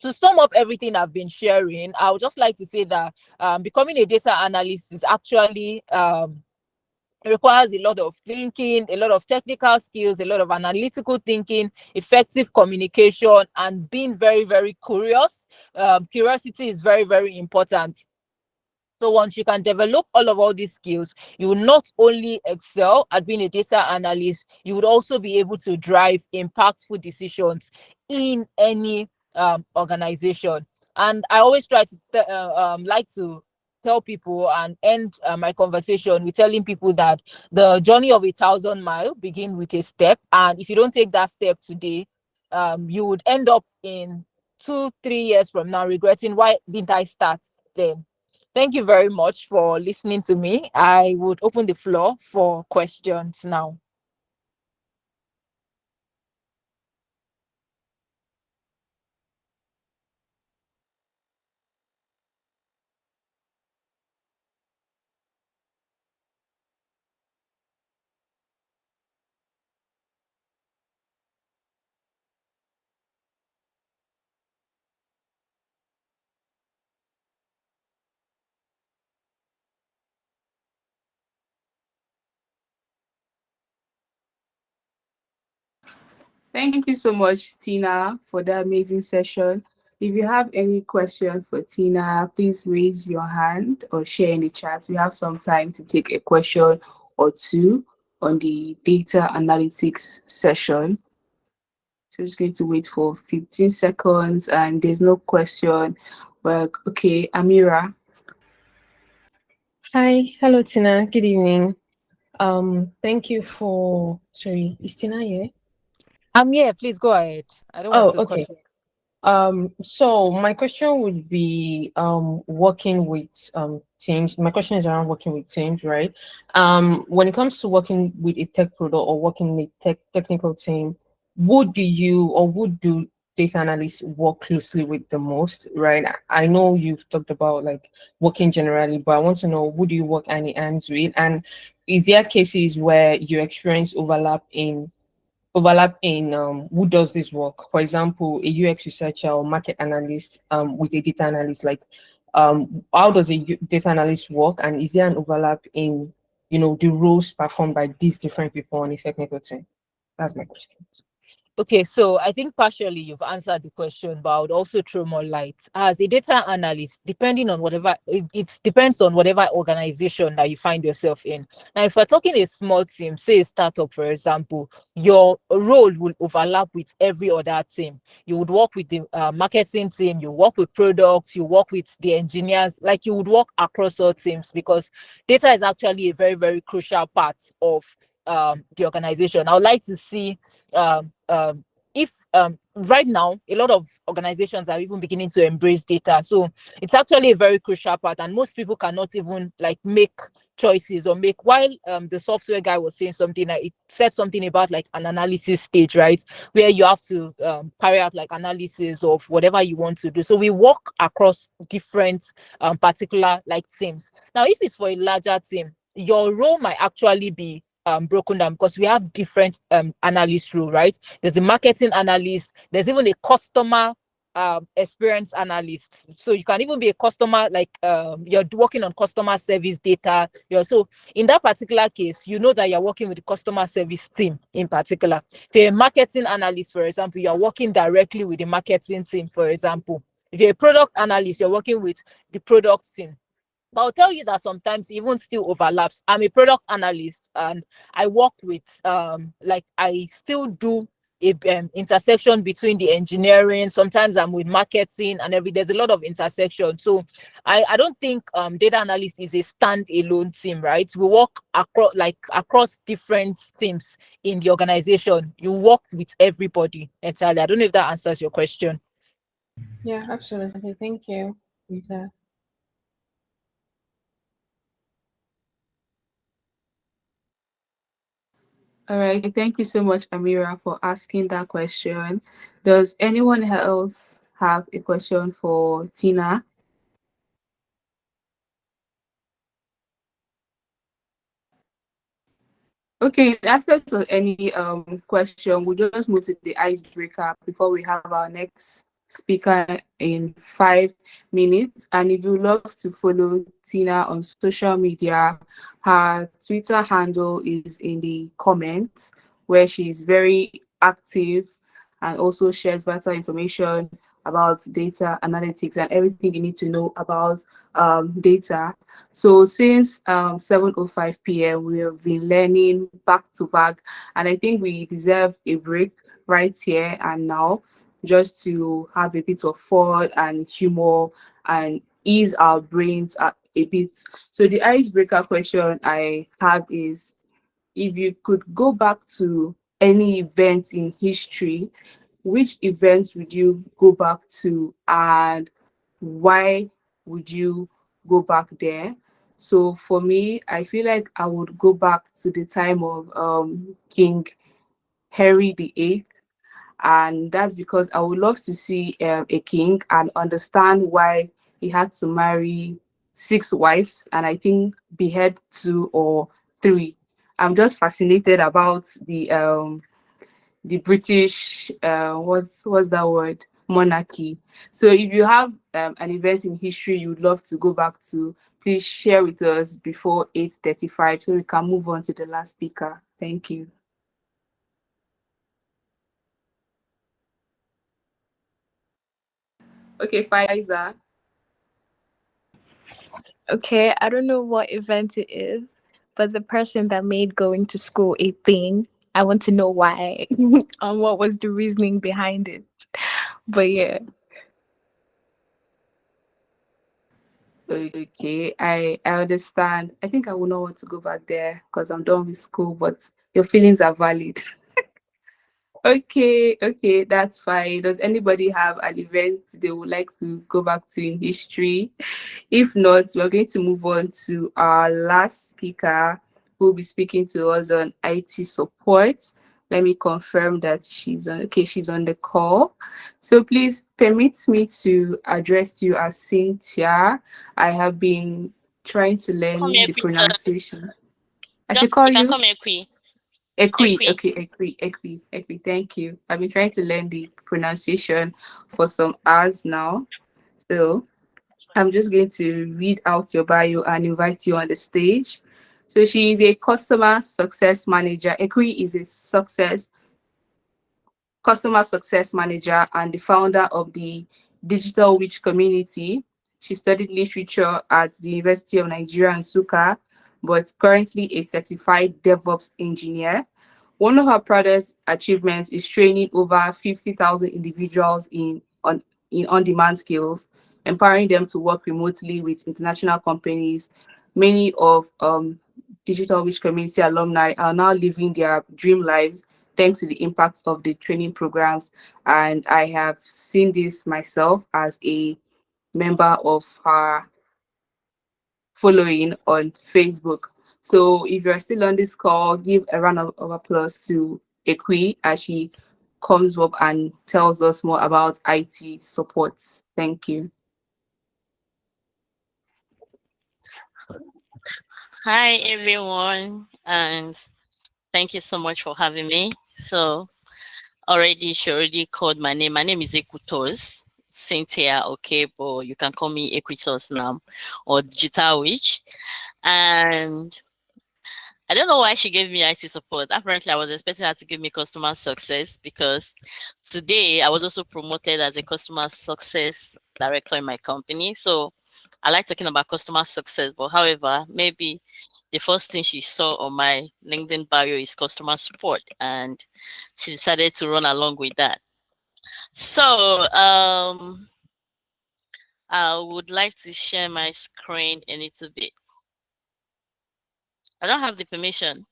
To sum up everything I've been sharing, I would just like to say that becoming a data analyst is actually requires a lot of thinking, a lot of technical skills, a lot of analytical thinking, effective communication, and being very, very curious. Curiosity is very, very important. So once you can develop all these skills, you will not only excel at being a data analyst, you would also be able to drive impactful decisions in any organization. And I always try to like to tell people and end my conversation with telling people that the journey of 1,000 miles begins with a step. And if you don't take that step today, you would end up in 2-3 years from now regretting, why didn't I start then? Thank you very much for listening to me. I would open the floor for questions now. Thank you so much, Tina, for that amazing session. If you have any question for Tina, please raise your hand or share in the chat. We have some time to take a question or two on the data analytics session. So just going to wait for 15 seconds and there's no question. Well, okay, Amira. Hi, hello Tina. Good evening. Thank you for. Sorry, is Tina here? Yeah, please go ahead. I don't want to Okay. question. So my question would be working with teams. My question is around working with teams, right? When it comes to working with a tech product or working with a technical team, would do data analysts work closely with the most, right? I know you've talked about like working generally, but I want to know, would you work any hands with? And is there cases where you experience overlap in who does this work? For example, a UX researcher or market analyst with a data analyst, like how does a data analyst work, and is there an overlap in the roles performed by these different people on a technical team? That's my question. Okay, so I think partially you've answered the question, but I would also throw more light. As a data analyst, depending on whatever, it depends on whatever organization that you find yourself in. Now, if we're talking a small team, say a startup, for example, your role will overlap with every other team. You would work with the marketing team, you work with products, you work with the engineers, like you would work across all teams, because data is actually a very, very crucial part of the organization. I would like to see if right now a lot of organizations are even beginning to embrace data, so it's actually a very crucial part, and most people cannot even like make choices or make, while the software guy was saying something, like it said something about like an analysis stage, right, where you have to carry out like analysis of whatever you want to do. So we work across different particular like teams. Now if it's for a larger team, your role might actually be broken down, because we have different analyst role, right? There's a marketing analyst, there's even a customer experience analyst. So you can even be a customer, like you're working on customer service data. So in that particular case, you know that you're working with the customer service team in particular. If you're a marketing analyst, for example, you're working directly with the marketing team, for example. If you're a product analyst, you're working with the product team. But I'll tell you that sometimes even still overlaps. I'm a product analyst and I work with like I still do a intersection between the engineering. Sometimes I'm with marketing and there's a lot of intersection. So I don't think data analyst is a standalone team, right? We work across different teams in the organization. You work with everybody entirely. I don't know if that answers your question. Yeah, absolutely. Thank you, Lisa. All right, thank you so much, Amira, for asking that question. Does anyone else have a question for Tina? Okay, in absence of any question, we'll just move to the icebreaker before we have our next speaker in 5 minutes. And if you love to follow Tina on social media, her Twitter handle is in the comments, where she's very active and also shares vital information about data analytics and everything you need to know about data. So since 7:05 p.m., we have been learning back to back, and I think we deserve a break right here and now, just to have a bit of fun and humor and ease our brains a bit. So the icebreaker question I have is, if you could go back to any event in history, which events would you go back to, and why would you go back there? So for me, I feel like I would go back to the time of King Henry VIII, and that's because I would love to see a king and understand why he had to marry 6 wives and I think behead 2 or 3. I'm just fascinated about the British, what's that word? Monarchy. So if you have an event in history you'd love to go back to, please share with us before 8:35 so we can move on to the last speaker. Thank you. Okay, so I think for me, I would go back to the time of King Henry VIII. Now, the reason why I would go back to that time is because I would love to see a king behead 2 or 3. And Okay, Faiza. Okay, I don't know what event it is, but the person that made going to school a thing, I want to know why and what was the reasoning behind it. But yeah. Okay, I understand. I think I will not want to go back there because I'm done with school, but your feelings are valid. Okay, that's fine. Does anybody have an event they would like to go back to in history? If not, we're going to move on to our last speaker who will be speaking to us on IT support. Let me confirm that she's on the call. So please permit me to address you as Cynthia. I have been trying to learn Come here, the quick. pronunciation. I should Just call you can you come here, quick. Equi. Equi. Okay, Equi. Thank you. I've been trying to learn the pronunciation for some hours now. So I'm just going to read out your bio and invite you on the stage. So she is a customer success manager. Equi is a customer success manager and the founder of the Digital Witch community. She studied literature at the University of Nigeria, Nsukka, but currently a certified DevOps engineer. One of her proudest achievements is training over 50,000 individuals in on-demand skills, empowering them to work remotely with international companies. Many of Digital Witch community alumni are now living their dream lives thanks to the impact of the training programs. And I have seen this myself as a member of her following on Facebook. So if you're still on this call, give a round of applause to Equi as she comes up and tells us more about IT supports. Thank you. Hi everyone, and thank you so much for having me. So she already called my name. My name is Ekutos Cynthia. Okay, but you can call me Equitos now, or Digital Witch. And I don't know why she gave me IT support. Apparently, I was expecting her to give me customer success because today I was also promoted as a customer success director in my company. So I like talking about customer success, but however, maybe the first thing she saw on my LinkedIn bio is customer support, and she decided to run along with that. So I would like to share my screen a little bit. I don't have the permission.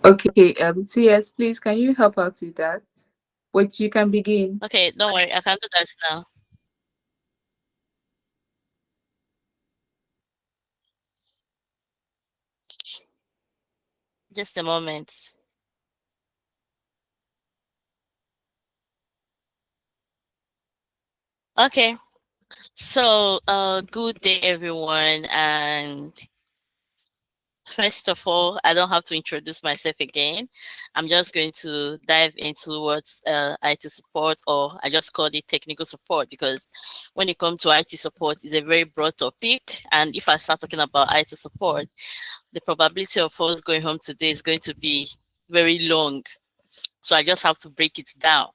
Okay, TS, please, can you help out with that? Wait, you can begin. Okay, don't worry, I can do that now. Just a moment. Okay, so good day everyone, and first of all, I don't have to introduce myself again. I'm just going to dive into what's IT support, or I just call it technical support, because when it comes to IT support, it's a very broad topic. And if I start talking about IT support, the probability of us going home today is going to be very long. So I just have to break it down.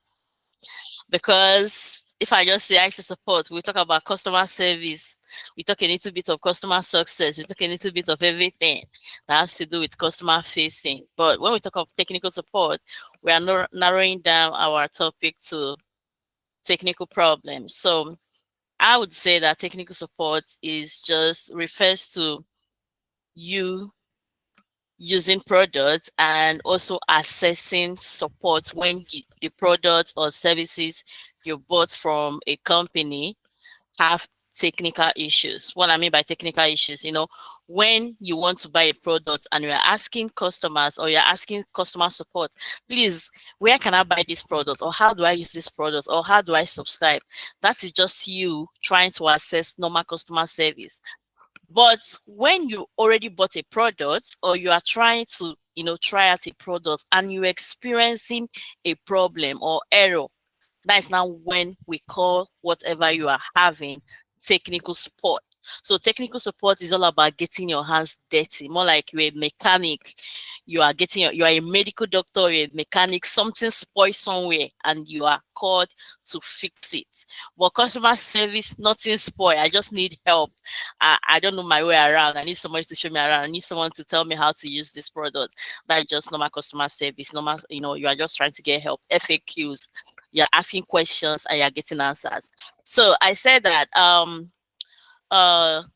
Because if I just say IT support, we talk about customer service, we talk a little bit of customer success, we talk a little bit of everything that has to do with customer facing. But when we talk of technical support, we are narrowing down our topic to technical problems. So I would say that technical support is just refers to you using products and also assessing support when the products or services you bought from a company have technical issues. What I mean by technical issues, when you want to buy a product and you're asking customers or you're asking customer support, please, where can I buy this product, or how do I use this product, or how do I subscribe? That is just you trying to assess normal customer service. But when you already bought a product, or you are trying to, try out a product and you're experiencing a problem or error, that is now when we call whatever you are having technical support. So technical support is all about getting your hands dirty, more like you're a mechanic. You are a medical doctor, you're a mechanic, something spoiled somewhere and you are called to fix it. But customer service, nothing spoiled. I just need help. I don't know my way around. I need somebody to show me around. I need someone to tell me how to use this product. That's just normal customer service. Normal, you are just trying to get help. FAQs, you're asking questions and you're getting answers. So I said that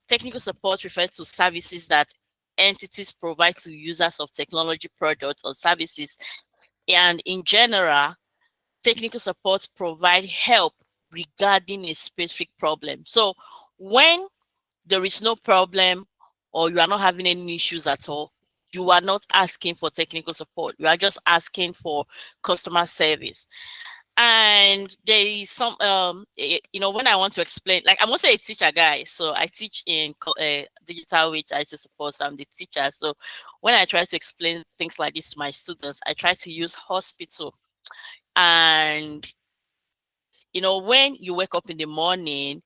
technical support refers to services that entities provide to users of technology products or services. And in general, technical support provide help regarding a specific problem. So when there is no problem or you are not having any issues at all, you are not asking for technical support. You are just asking for customer service. And there is some when I want to explain, like I'm also a teacher guy, so I teach in digital which I support, so I'm the teacher. So when I try to explain things like this to my students, I try to use hospital. And when you wake up in the morning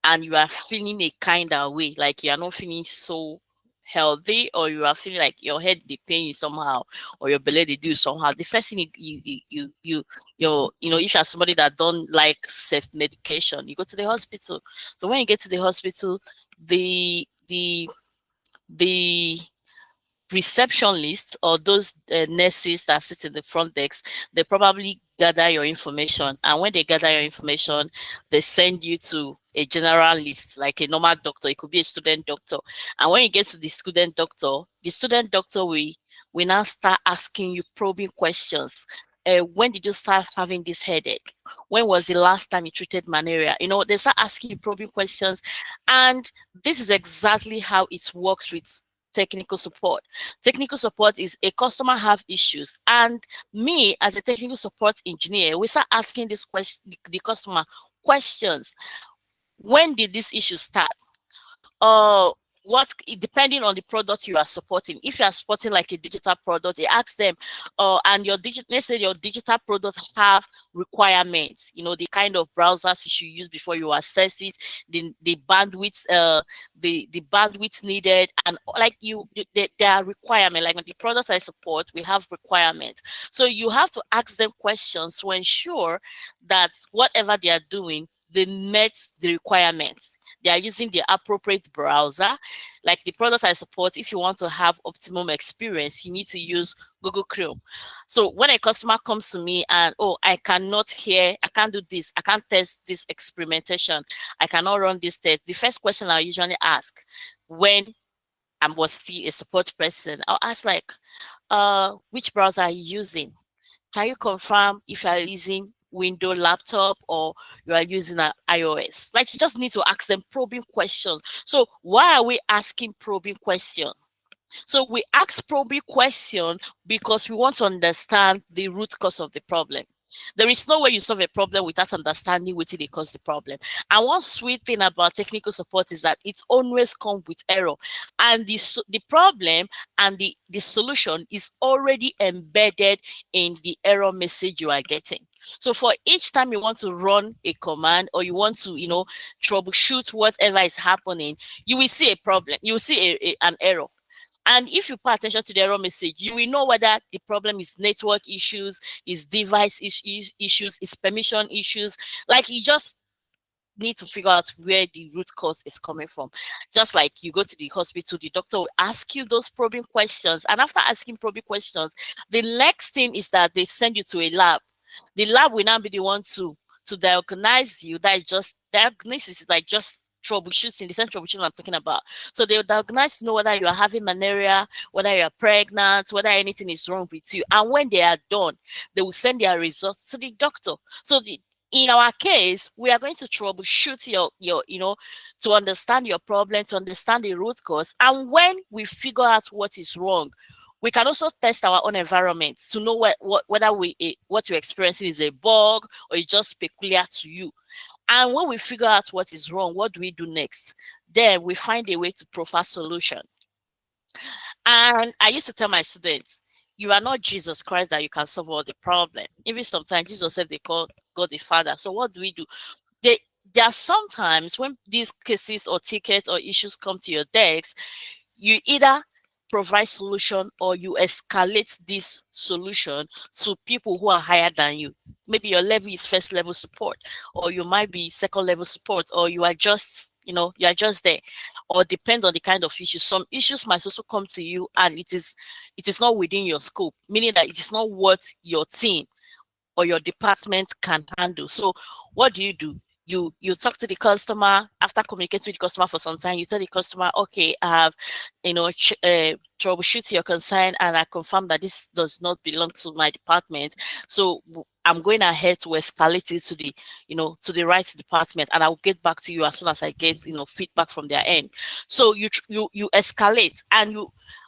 and you are feeling a kind of way, like you are not feeling so healthy, or you are feeling like your head they pain you somehow, or your belly they do somehow, the first thing if you're somebody that don't like self-medication, you go to the hospital. So when you get to the hospital, the receptionists or those nurses that sit in the front desk, they probably gather your information, and when they gather your information, they send you to a general list, like a normal doctor. It could be a student doctor, and when you get to the student doctor will now start asking you probing questions. When did you start having this headache? When was the last time you treated malaria? They start asking you probing questions, and this is exactly how it works with technical support. Technical support is a customer have issues, and me as a technical support engineer, we start asking this question, the customer questions. When did this issue start? Depending on the product you are supporting. If you are supporting like a digital product, they ask them, and let's say your digital products have requirements, the kind of browsers you should use before you access it, the bandwidth, the bandwidth needed, and like there are requirements. Like when the products I support, we have requirements. So you have to ask them questions to ensure that whatever they are doing, they met the requirements. They are using the appropriate browser. Like the products I support, if you want to have optimum experience, you need to use Google Chrome. So when a customer comes to me and, I cannot hear, I can't do this, I can't test this experimentation, I cannot run this test, the first question I usually ask when I was still a support person, I'll ask like, which browser are you using? Can you confirm if you are using Windows laptop or you are using an iOS? Like, you just need to ask them probing questions. So why are we asking probing questions? So we ask probing questions because we want to understand the root cause of the problem. There is no way you solve a problem without understanding what it caused the problem. And one sweet thing about technical support is that it always comes with error. And the problem and the solution is already embedded in the error message you are getting. So for each time you want to run a command or you want to, troubleshoot whatever is happening, you will see a problem. You will see an error. And if you pay attention to the error message, you will know whether the problem is network issues, is device issues, is permission issues. Like, you just need to figure out where the root cause is coming from. Just like you go to the hospital, the doctor will ask you those probing questions. And after asking probing questions, the next thing is that they send you to a lab. The lab will now be the one to diagnose you. That is just diagnosis, is like just troubleshooting, the same troubleshooting I'm talking about. So they will diagnose to know whether you are having malaria, whether you are pregnant, whether anything is wrong with you. And when they are done, they will send their results to the doctor. So in our case, we are going to troubleshoot your to understand your problem, to understand the root cause. And when we figure out what is wrong, we can also test our own environment to know whether what you're experiencing is a bug or it's just peculiar to you. And when we figure out what is wrong, what do we do next? Then we find a way to profile solution. And I used to tell my students, you are not Jesus Christ that you can solve all the problem. Even sometimes Jesus said they call God the Father. So what do? there are sometimes when these cases or tickets or issues come to your desk, you either provide solution or you escalate this solution to people who are higher than you. Maybe your level is first level support, or you might be second level support, or you are just, you are just there, or depend on the kind of issue. Some issues might also come to you and it is not within your scope, meaning that it is not what your team or your department can handle. So what do? You talk to the customer. After communicating with the customer for some time, you tell the customer, okay, I have, troubleshoot your concern, and I confirm that this does not belong to my department. So I'm going ahead to escalate it to the, to the right department, and I'll get back to you as soon as I get, feedback from their end. So you escalate, and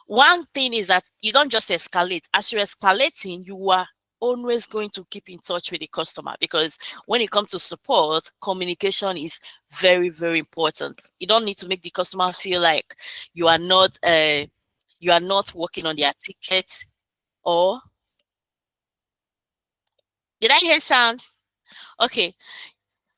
one thing is that you don't just escalate. As you're escalating, you are always going to keep in touch with the customer, because when it comes to support, communication is very, very important. You don't need to make the customer feel like you are not working on their ticket. Or did I hear sound? Okay.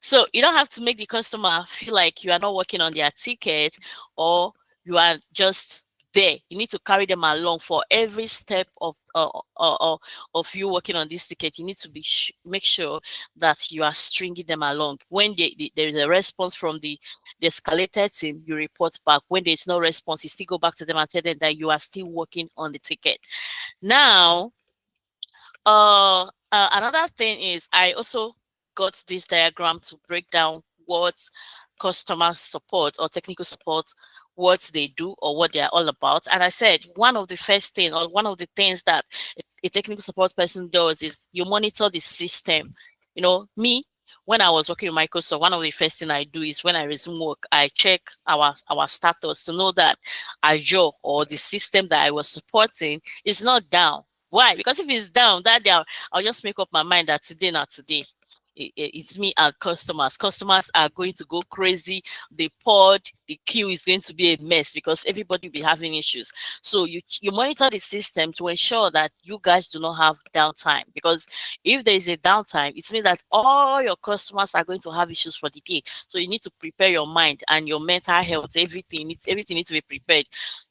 So you don't have to make the customer feel like you are not working on their ticket, or you are just there. You need to carry them along for every step of you working on this ticket. You need to make sure that you are stringing them along. When there is a response from the escalated team, you report back. When there is no response, you still go back to them and tell them that you are still working on the ticket. Now, another thing is, I also got this diagram to break down what customer support or technical support, what they do or what they are all about. And I said one of the first thing, or one of the things that a technical support person does, is you monitor the system. Me, when I was working with Microsoft, one of the first thing I do is when I resume work, I check our status to know that Azure, or the system that I was supporting, is not down. Why? Because if it's down, that day I'll just make up my mind that today, not today. It's me and customers. Customers are going to go crazy. The queue is going to be a mess, because everybody will be having issues. So you monitor the system to ensure that you guys do not have downtime, because if there is a downtime, it means that all your customers are going to have issues for the day. So you need to prepare your mind and your mental health. Everything needs to be prepared.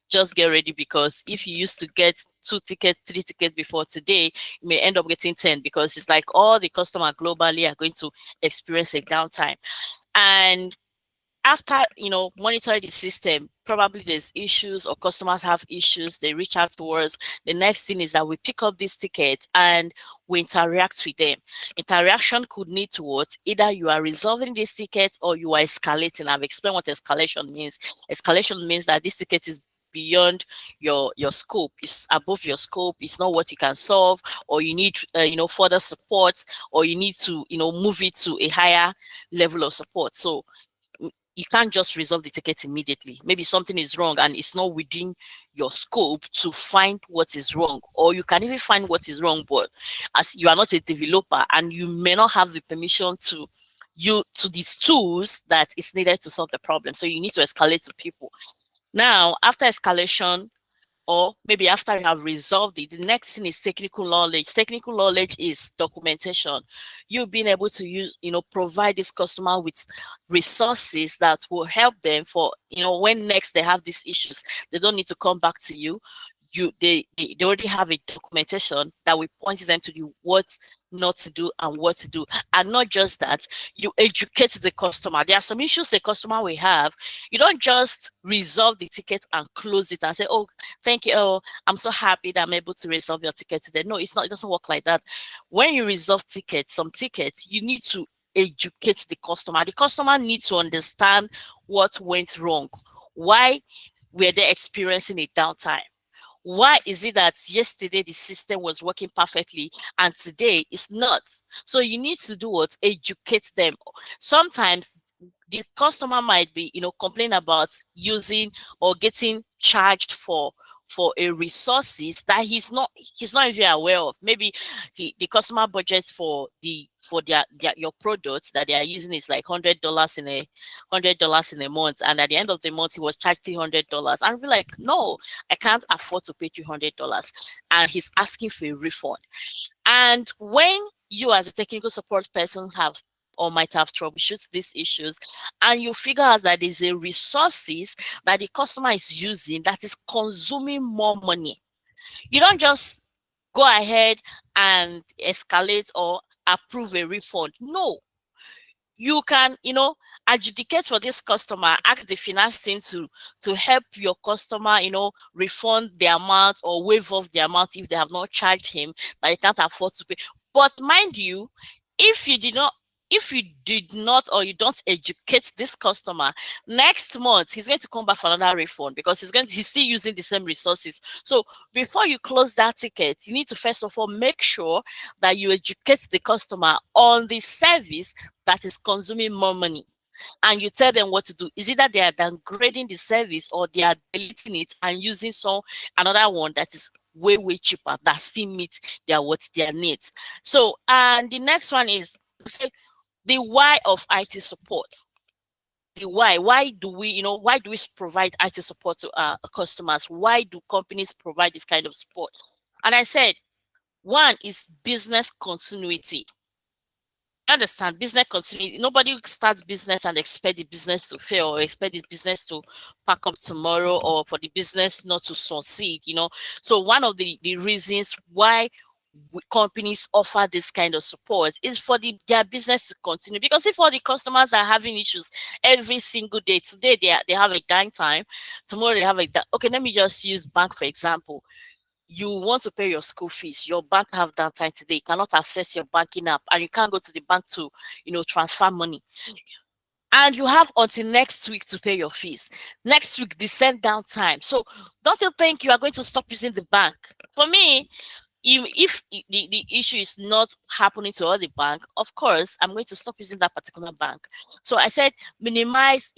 Just get ready, because if you used to get 2 tickets, 3 tickets before today, you may end up getting 10, because it's like all the customers globally are going to experience a downtime. And after monitoring the system, probably there's issues or customers have issues, they reach out to us. The next thing is that we pick up this ticket and we interact with them. Interaction could need towards either you are resolving this ticket or you are escalating. I've explained what escalation means. Escalation means that this ticket is beyond your scope, it's above your scope, it's not what you can solve, or you need further support, or you need to move it to a higher level of support. So you can't just resolve the ticket immediately. Maybe something is wrong and it's not within your scope to find what is wrong, or you can even find what is wrong, but as you are not a developer and you may not have the permission to these tools that is needed to solve the problem. So you need to escalate to people. Now, after escalation, or maybe after you have resolved it, the next thing is technical knowledge. Technical knowledge is documentation. You being able to provide this customer with resources that will help them for, when next they have these issues, they don't need to come back to you. They already have a documentation that will point them to you what not to do and what to do. And not just that, you educate the customer. There are some issues the customer will have. You don't just resolve the ticket and close it and say, oh, thank you, oh, I'm so happy that I'm able to resolve your ticket today. No, it's not. It doesn't work like that. When you resolve some tickets, you need to educate the customer. The customer needs to understand what went wrong. Why were they experiencing a downtime? Why is it that yesterday the system was working perfectly and today it's not? So you need to do what? Educate them. Sometimes the customer might be, complain about using or getting charged for a resources that he's not even aware of. Maybe the customer budget for your products that they are using is like $100 in a month, and at the end of the month he was charged $300, and be like, no, I can't afford to pay $300, and he's asking for a refund. And when you as a technical support person have or might have troubleshoot these issues, and you figure out that there's a resources that the customer is using that is consuming more money. You don't just go ahead and escalate or approve a refund. No, you can, adjudicate for this customer, ask the finance team to help your customer, refund the amount or waive off the amount if they have not charged him that he can't afford to pay. But mind you, if you did not or you don't educate this customer, next month he's going to come back for another refund because he's still using the same resources. So before you close that ticket, you need to first of all make sure that you educate the customer on the service that is consuming more money, and you tell them what to do. Is either they are downgrading the service or they are deleting it and using another one that is way cheaper that still meets their needs. So, and the next one is say the why of IT support. The why do we provide IT support to our customers? Why do companies provide this kind of support? And I said one is business continuity. Understand, business continuity. Nobody starts business and expect the business to fail or expect the business to pack up tomorrow or for the business not to succeed. So one of the reasons why companies offer this kind of support is for their business to continue, because if all the customers are having issues every single day, today they have a downtime, tomorrow they have okay, let me just use bank for example. You want to pay your school fees, your bank have downtime today, you cannot access your banking app, and you can't go to the bank to transfer money, and you have until next week to pay your fees. Next week they send downtime. So don't you think you are going to stop using the bank? For me, if the issue is not happening to all the bank, of course I'm going to stop using that particular bank. So I said minimize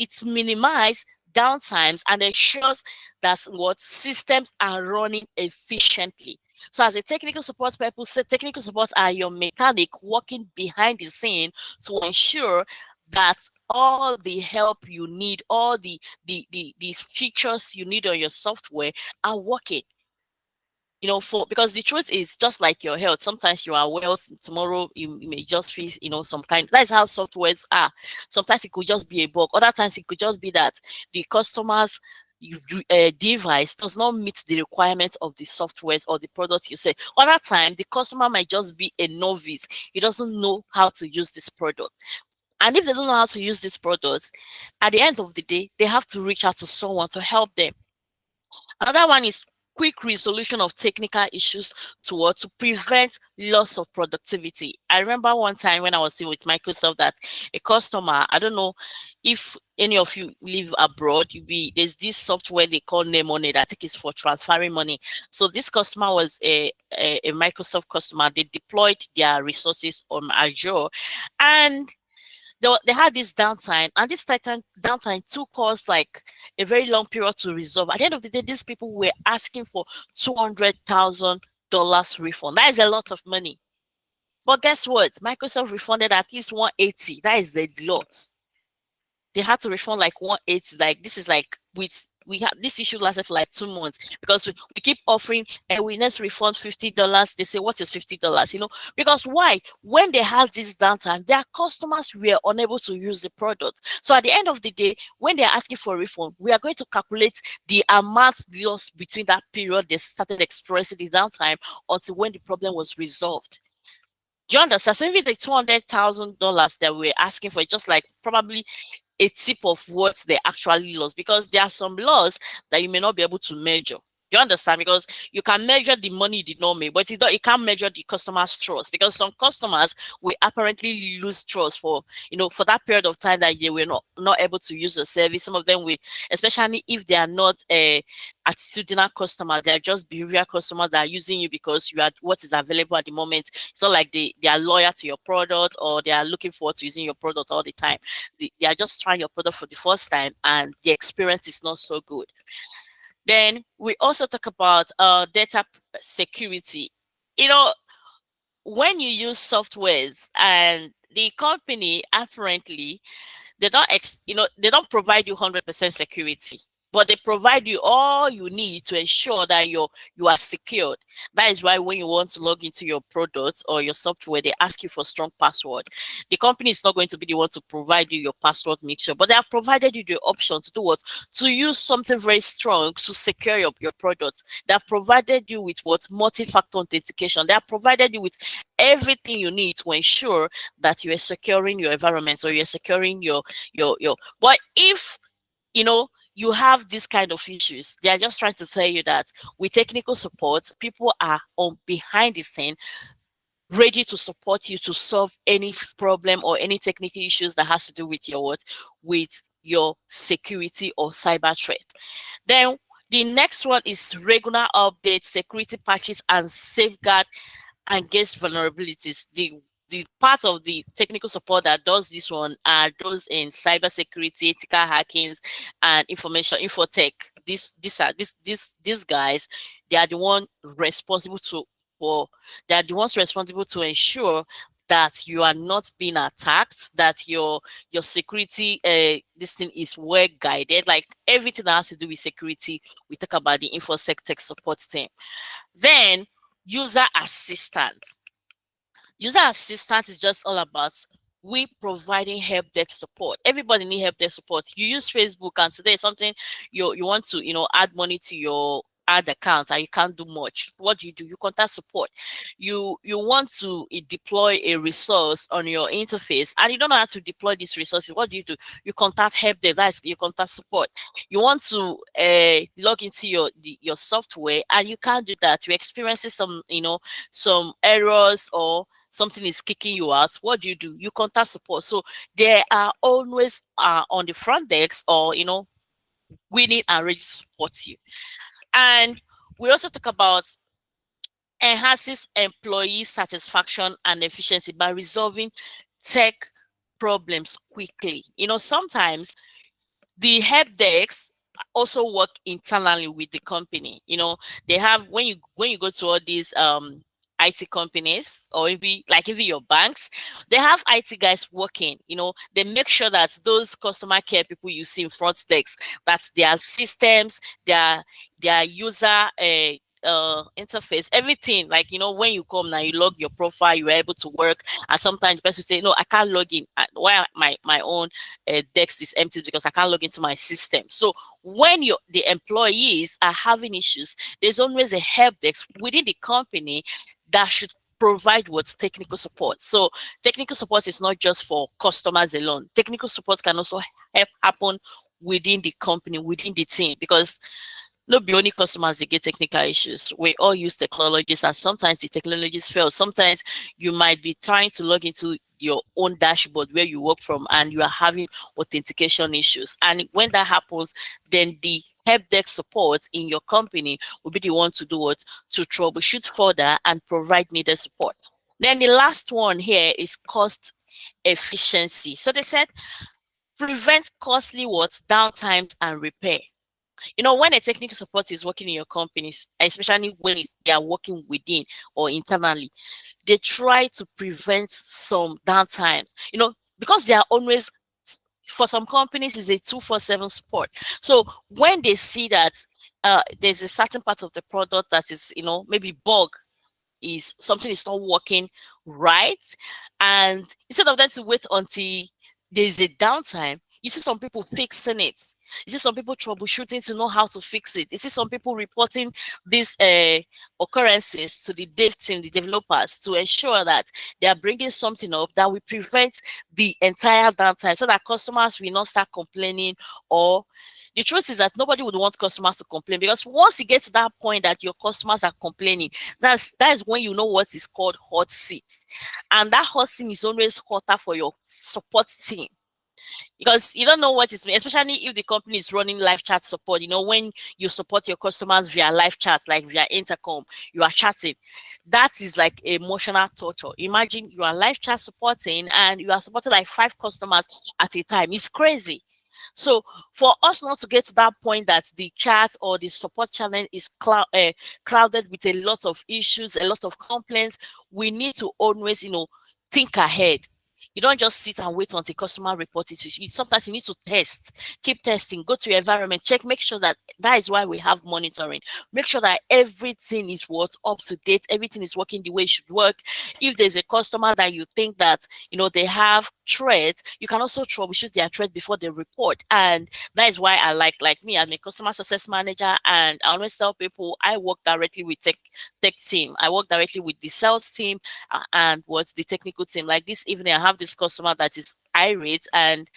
downtimes and ensures that what systems are running efficiently. So as a technical support, people say technical support are your mechanic working behind the scene to ensure that all the help you need, all the features you need on your software are working. Because the truth is, just like your health, sometimes you are well, tomorrow you may just feel some kind. That's how softwares are. Sometimes it could just be a bug, other times it could just be that the customer's device does not meet the requirements of the softwares or the products you say. Other time the customer might just be a novice, he doesn't know how to use this product. And if they don't know how to use these products, at the end of the day, they have to reach out to someone to help them. Another one is quick resolution of technical issues to prevent loss of productivity. I remember one time when I was with Microsoft that a customer, I don't know if any of you live abroad, there's this software they call Money that I think is for transferring money. So this customer was a Microsoft customer. They deployed their resources on Azure, and they had this downtime, and this downtime took us like a very long period to resolve. At the end of the day, these people were asking for $200,000 refund. That is a lot of money. But guess what? Microsoft refunded at least 180. That is a lot. They had to refund like 180. Like this is like we had this issue lasted for like 2 months because we keep offering and we next refund $50. They say, what is $50? Because why? When they had this downtime, their customers were unable to use the product. So at the end of the day, when they're asking for a refund, we are going to calculate the amount lost between that period they started experiencing the downtime until when the problem was resolved. Do you understand? So even the $200,000 that we're asking for, just like probably a tip of what they actually lost, because there are some laws that you may not be able to measure. You understand? Because you can measure the money you did not make, but it can't measure the customer's trust, because some customers will apparently lose trust for that period of time that they were not able to use the service. Some of them will, especially if they are not attitudinal customers, they are just behavioral customers that are using you because you are what is available at the moment. It's not like they are loyal to your product or they are looking forward to using your product all the time. They are just trying your product for the first time and the experience is not so good. Then we also talk about data security. When you use softwares and the company apparently they don't provide you 100% security. but they provide you all you need to ensure that you are secured. That is why when you want to log into your products or your software, they ask you for strong password. The company is not going to be the one to provide you your password mixture, but they have provided you the option to do what? To use something very strong to secure your products. They have provided you with what? Multi-factor authentication. They have provided you with everything you need to ensure that you are securing your environment or you're securing your but if you have this kind of issues, they are just trying to tell you that with technical support, people are on behind the scene ready to support you to solve any problem or any technical issues that has to do with your with your security or cyber threat. Then the next one is regular updates, security patches, and safeguard against vulnerabilities. The part of the technical support that does this one are those in cybersecurity, ethical hackings, and information infotech. These guys, they are the one responsible to for they are the ones responsible to ensure that you are not being attacked, that your security this thing is well guided. Like everything that has to do with security, we talk about the infosec tech support team. Then user assistance. User assistance is just all about we providing help desk support. Everybody need help desk support. You use Facebook and today something you want to add money to your ad account and you can't do much. What do? You contact support. You want to deploy a resource on your interface and you don't know how to deploy these resources. What do? You contact help desk. You contact support. You want to log into your software and you can't do that. You're experiencing some errors or something is kicking you out. What do? You contact support. So they are always on the front desk or willing and ready to support you. And we also talk about enhances employee satisfaction and efficiency by resolving tech problems quickly. Sometimes the help desks also work internally with the company. They have when you go to all these IT companies or even your banks, they have IT guys working. They make sure that those customer care people you see in front desk, that their systems, their user interface, everything, when you come now, you log your profile, you're able to work, and sometimes the person say, no, I can't log in. Why my own desk is empty? Because I can't log into my system. So when the employees are having issues, there's always a help desk within the company that should provide what's technical support. So technical support is not just for customers alone. Technical support can also happen within the company, within the team, because not be only customers they get technical issues. We all use technologies and sometimes the technologies fail. Sometimes you might be trying to log into your own dashboard where you work from and you are having authentication issues. And when that happens, then the help desk support in your company will be the one to do what? To troubleshoot further and provide needed support. Then the last one here is cost efficiency. So they said prevent costly downtimes and repair. When a technical support is working in your companies, especially when they are working within or internally, they try to prevent some downtimes, because they are always, for some companies, is a 24/7 support. So when they see that there's a certain part of the product that is, maybe bug, is something is not working right, and instead of them to wait until there's a downtime, you see some people fixing it. You see some people troubleshooting to know how to fix it. You see some people reporting these occurrences to the dev team, the developers, to ensure that they are bringing something up that will prevent the entire downtime so that customers will not start complaining. Or the truth is that nobody would want customers to complain, because once you get to that point that your customers are complaining, that is when you know what is called hot seat. And that hot seat is always hotter for your support team, because you don't know what is, especially if the company is running live chat support. When you support your customers via live chat, like via intercom, you are chatting. That is like emotional torture. Imagine you are live chat supporting and you are supporting like 5 customers at a time. It's crazy. So for us not to get to that point that the chat or the support channel is crowded with a lot of issues, a lot of complaints, we need to always, think ahead. You don't just sit and wait until customer report it. Sometimes you need to test, keep testing, go to your environment, check, make sure that is why we have monitoring. Make sure that everything is up to date, everything is working the way it should work. If there's a customer that you think that, they have threats, you can also troubleshoot their threat before they report. And that is why I like me, I'm a customer success manager, and I always tell people I work directly with tech team. I work directly with the sales team and what's the technical team. Like this evening, I have this customer that is irate, and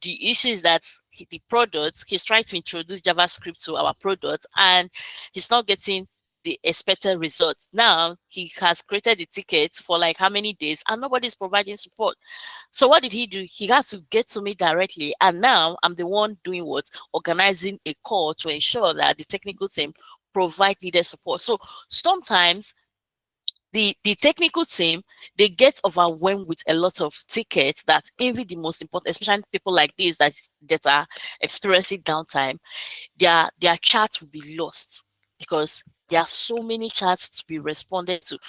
the issue is that the product, he's trying to introduce JavaScript to our product, and he's not getting the expected results. Now he has created the ticket for like how many days, and nobody's providing support. So what did he do? He had to get to me directly, and now I'm the one doing what? Organizing a call to ensure that the technical team provide needed support. So sometimes the technical team, they get overwhelmed with a lot of tickets that even the most important, especially people like this that are experiencing downtime, their chats will be lost because there are so many chats to be responded to.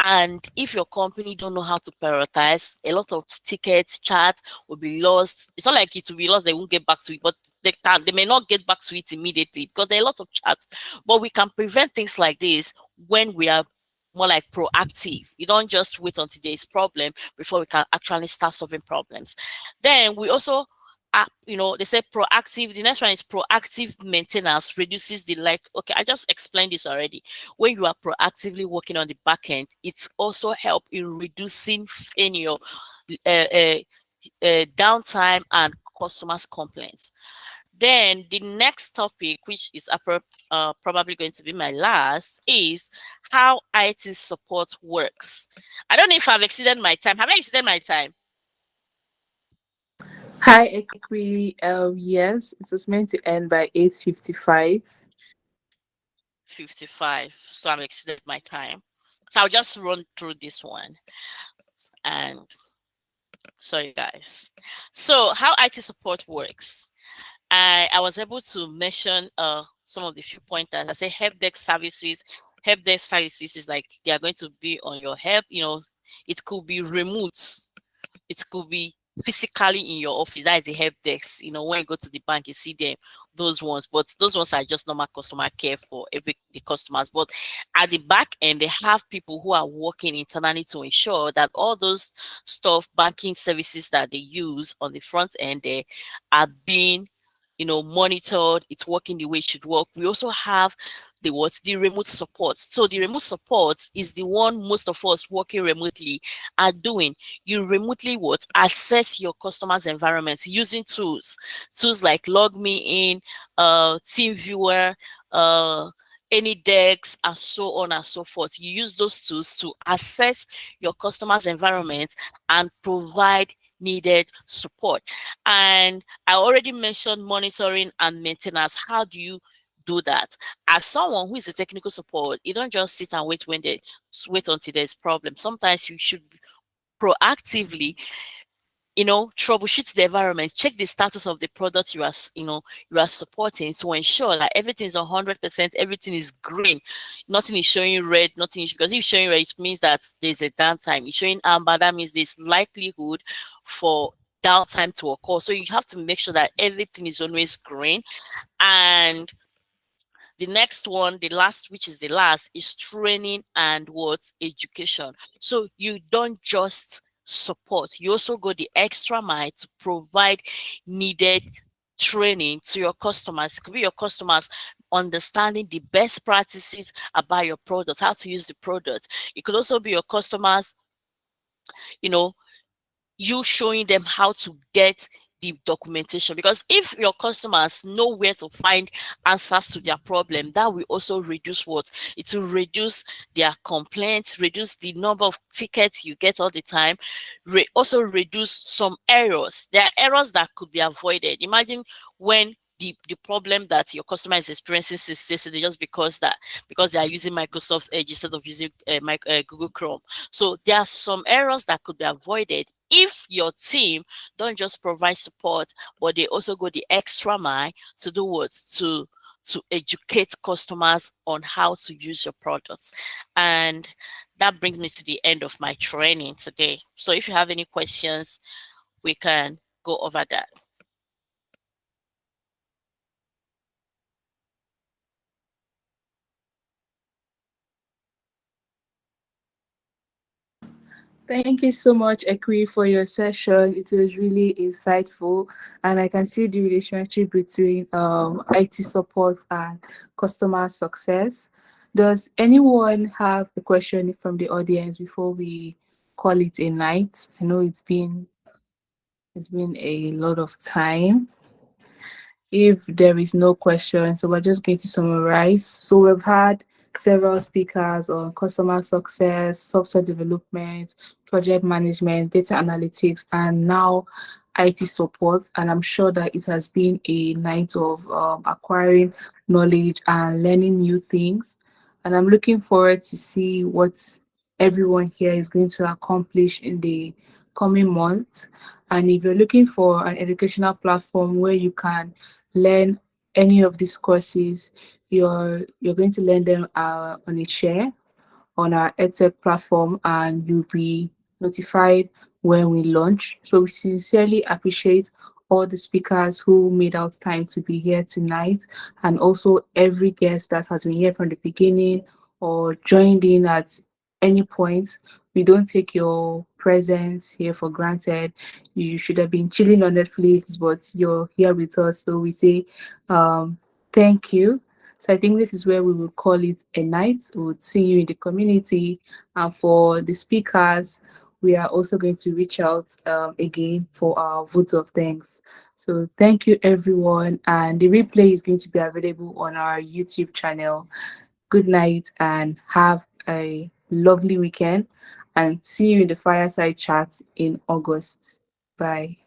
And if your company don't know how to prioritize, a lot of tickets, chats will be lost. It's not like it will be lost, they won't get back to it, but they may not get back to it immediately because there are a lot of chats. But we can prevent things like this when we are more like proactive. You don't just wait until there is problem before we can actually start solving problems. Then we also they say proactive. The next one is proactive maintenance reduces the okay, I just explained this already. When you are proactively working on the back end, it's also help in reducing failure, downtime, and customers' complaints. Then the next topic, which is probably going to be my last, is how IT support works. I don't know if I've exceeded my time. Have I exceeded my time? Hi, Equi. Yes, it was meant to end by 8:55. 55. So I've exceeded my time. So I'll just run through this one. And sorry, guys. So how IT support works. I was able to mention some of the few pointers. I say help desk services. Help desk services is like they are going to be on your help. It could be remote. It could be physically in your office. That is a help desk. When you go to the bank, you see them, those ones. But those ones are just normal customer care for the customers. But at the back end, they have people who are working internally to ensure that all those banking services that they use on the front end, they are being monitored. It's working the way it should work. We also have the remote support. So the remote support is the one most of us working remotely are doing. You remotely assess your customers' environments using tools like LogMeIn, TeamViewer, AnyDesk, and so on and so forth. You use those tools to assess your customers' environment and provide needed support. And I already mentioned monitoring and maintenance. How do you do that? As someone who is a technical support, you don't just sit and wait until there's problem. Sometimes you should proactively troubleshoot the environment, check the status of the product you are supporting to ensure that everything is 100%, everything is green, nothing is showing red, because if it's showing red, it means that there's a downtime. It's showing amber, that means there's likelihood for downtime to occur. So you have to make sure that everything is always green. And the next one, which is the last, is training and education. So you don't just support, you also go the extra mile to provide needed training to your customers. It could be your customers understanding the best practices about your product, how to use the product. It could also be your customers, you showing them how to get the documentation, because if your customers know where to find answers to their problem, that will also reduce it will reduce their complaints, reduce the number of tickets you get all the time, also reduce some errors. There are errors that could be avoided. Imagine when the problem that your customer is experiencing is just because they are using Microsoft Edge instead of using Google Chrome. So there are some errors that could be avoided if your team don't just provide support, but they also go the extra mile to do what? To to educate customers on how to use your products. And that brings me to the end of my training today. So if you have any questions, we can go over that. Thank you so much, Ekwi, for your session. It was really insightful, and I can see the relationship between IT support and customer success. Does anyone have a question from the audience before we call it a night? I know it's been a lot of time. If there is no question, so we're just going to summarize. So we've had several speakers on customer success, software development, project management, data analytics, and now IT support. And I'm sure that it has been a night of acquiring knowledge and learning new things. And I'm looking forward to see what everyone here is going to accomplish in the coming months. And if you're looking for an educational platform where you can learn any of these courses, you're going to learn them on a share on our EdTech platform, and you'll be notified when we launch. So we sincerely appreciate all the speakers who made out time to be here tonight, and also every guest that has been here from the beginning or joined in at any point. We don't take your presence here for granted. You should have been chilling on Netflix, but you're here with us. So we say thank you. So I think this is where we will call it a night. We would see you in the community. And for the speakers, we are also going to reach out again for our votes of thanks. So thank you, everyone. And the replay is going to be available on our YouTube channel. Good night and have a lovely weekend. And see you in the Fireside Chat in August. Bye.